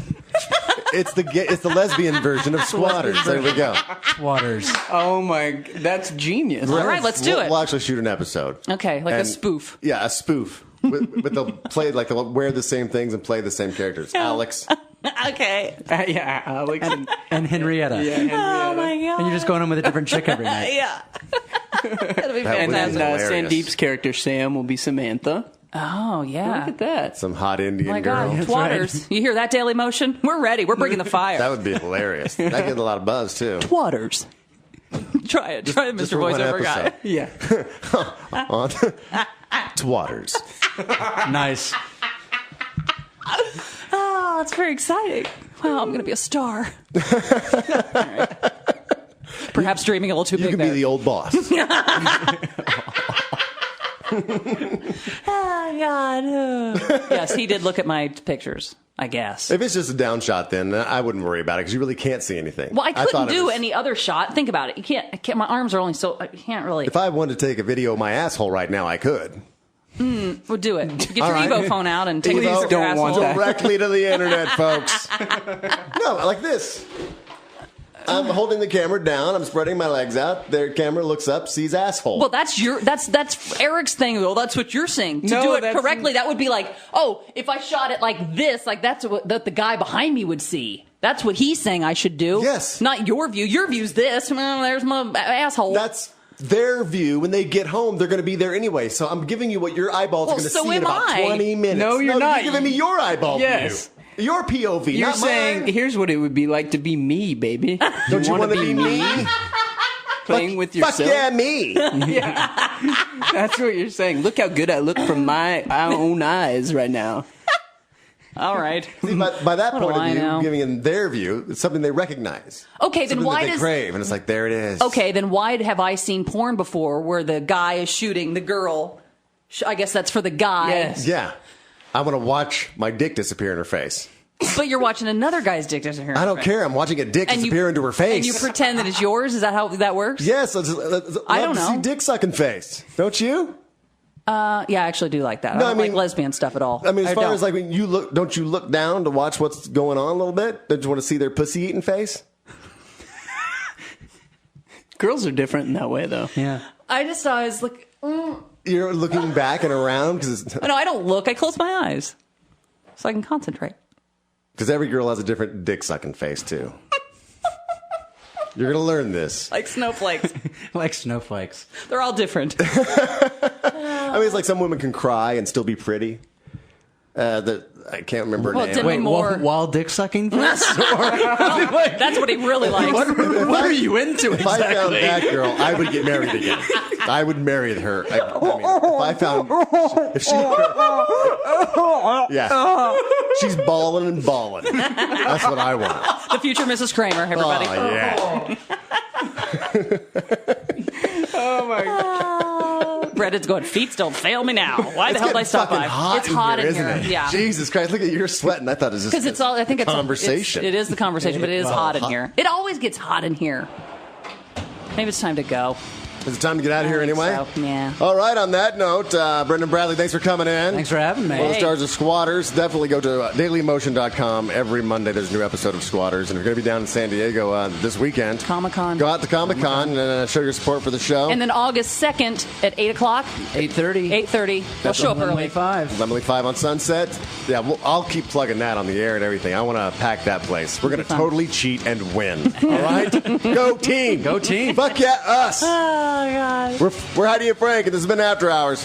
B: It's the lesbian version of Squatters. There we go.
F: Waters.
E: Oh my, that's genius.
C: All right, let's do it.
B: We'll actually shoot an episode.
C: Okay, like a
B: And-
C: spoof.
B: Yeah, a spoof. But they'll wear the same things and play the same characters. Alex.
C: Okay.
E: Yeah, Alex and
F: And Henrietta.
E: Henrietta.
C: Oh my god.
F: And you're just going on with a different chick every night.
C: Yeah. That'll be
B: That would
E: And
B: be
C: fantastic.
E: then
B: hilarious.
E: Sandeep's character Sam will be Samantha.
C: Oh, yeah.
E: Look at that.
B: Some hot Indian
C: Oh my
B: girl.
C: God, Waters. You hear that, Daily Motion? We're ready. We're bringing the fire.
B: That would be hilarious. That get a lot of buzz too.
C: Waters. Try it,
B: just
C: Mr.
B: for one
C: Voiceover guy.
B: episode.
E: Yeah.
B: On Twaters.
F: Nice.
C: Oh, that's very exciting. Wow, I'm going to be a star. All right. Perhaps dreaming a little too
B: You
C: big
B: can
C: there.
B: be the old boss.
C: Oh, God. Yes, he did look at my pictures, I guess.
B: If it's just a down shot, then I wouldn't worry about it because you really can't see anything.
C: Well, I
B: thought
C: couldn't
B: it
C: do
B: was-
C: any other shot. Think about it. You can't. I can't. My arms are only so. I can't really.
B: If I wanted to take a video of my asshole right now, I could.
C: We'll do it. Get your
B: All right.
C: Evo phone out and take a
B: Evo,
C: picture of your
E: don't want
C: asshole.
E: that.
B: Directly to the internet, folks. No, like this. I'm holding the camera down. I'm spreading my legs out. Their camera looks up, sees asshole.
C: Well, that's Eric's thing, though. That's what you're saying. To
E: No,
C: do it
E: that's-
C: correctly, that would be like, oh, if I shot it like this, like that's what that the guy behind me would see. That's what he's saying I should do.
B: Yes.
C: Not your view. Your view's this. Well, there's my asshole.
B: That's their view. When they get home, they're going to be there anyway. So I'm giving you what your eyeballs
C: Well,
B: are going to
C: so
B: see in
C: am
B: about
C: I.
B: 20 minutes.
E: No, you're not.
B: You're giving me your eyeball
E: Yes.
B: view. Your POV,
E: You're
B: not
E: saying,
B: mine.
E: here's what it would be like to be me, baby.
B: Don't you
E: wanna
B: want to be me?
E: Playing with
B: Fuck
E: yourself?
B: yeah, me.
E: That's what you're saying. Look how good I look from my own eyes right now.
C: All right.
B: See, by that
C: What
B: point
C: do
B: of
C: I
B: view,
C: know?
B: giving in their view, it's something they recognize.
C: Okay, then
B: Something
C: why
B: that they
C: does
B: crave, and it's like, there it is.
C: Okay, then why have I seen porn before where the guy is shooting the girl? I guess that's for the guy.
E: Yes.
B: Yeah. I want to watch my dick disappear in her face.
C: But you're watching another guy's dick disappear.
B: I don't care. I'm watching a dick disappear into her face.
C: And you pretend that it's yours? Is that how that works?
B: Yes, I
C: don't
B: see
C: know.
B: dick sucking face. Don't you?
C: Yeah, I actually do like that.
B: No,
C: I don't
B: I mean-
C: like lesbian stuff at all.
B: I mean, as far
C: don't.
B: as like when you look, don't you look down to watch what's going on a little bit? Don't you want to see their pussy eating face?
E: Girls are different in that way, though.
F: Yeah.
C: I just saw I was like,
B: You're looking back and around because
C: no, I don't look. I close my eyes so I can concentrate.
B: every girl has a different dick sucking face too. You're gonna learn this.
C: Like snowflakes.
F: Like snowflakes.
C: They're all different.
B: I mean, it's like some women can cry and still be pretty. I can't remember her
C: Well,
B: name.
C: Demi
F: Wait,
C: Moore.
F: while dick sucking?
C: That's what he really likes.
F: What are you into
B: If I found that girl, I would get married again. I would marry her. I mean, if I found, if she, yeah, she's balling and balling. That's what I want.
C: The future Mrs. Kramer, everybody.
B: Oh yeah.
E: Oh, my God.
C: Brendan's going, feet don't fail me now. Why the hell did I
B: It's
C: stop
B: fucking
C: by?
B: hot
C: It's hot in
B: isn't
C: here.
B: it?
C: Yeah.
B: Jesus Christ! Look at you're sweating. I thought it was just
C: Because it's all, I think it's
B: conversation.
C: It is the conversation, but it is
B: Well,
C: hot in
B: hot.
C: here. It always gets hot in here. Maybe it's time to go.
B: Is it time to get out of here
C: I think
B: anyway?
C: so, yeah.
B: All right. On that note, Brendan Bradley, thanks for coming in.
F: Thanks for having me.
B: One of the stars of Squatters. Definitely go to dailymotion.com. Every Monday there's a new episode of Squatters. And if you're going to be down in San Diego this weekend,
C: Comic-Con.
B: go out to Comic-Con and show your support for the show.
C: And then August 2nd at 8 o'clock,
F: 8:30.
C: 8:30, we'll show up early.
F: 5.
B: Lemon 5 on Sunset. Yeah, I'll keep plugging that on the air and everything. I want to pack that place. We're going to
C: fun.
B: totally cheat and win. All right? Go team.
F: Go team.
B: Fuck yeah, us.
C: Oh, God.
B: We're Heidi and Frank, and this has been After Hours.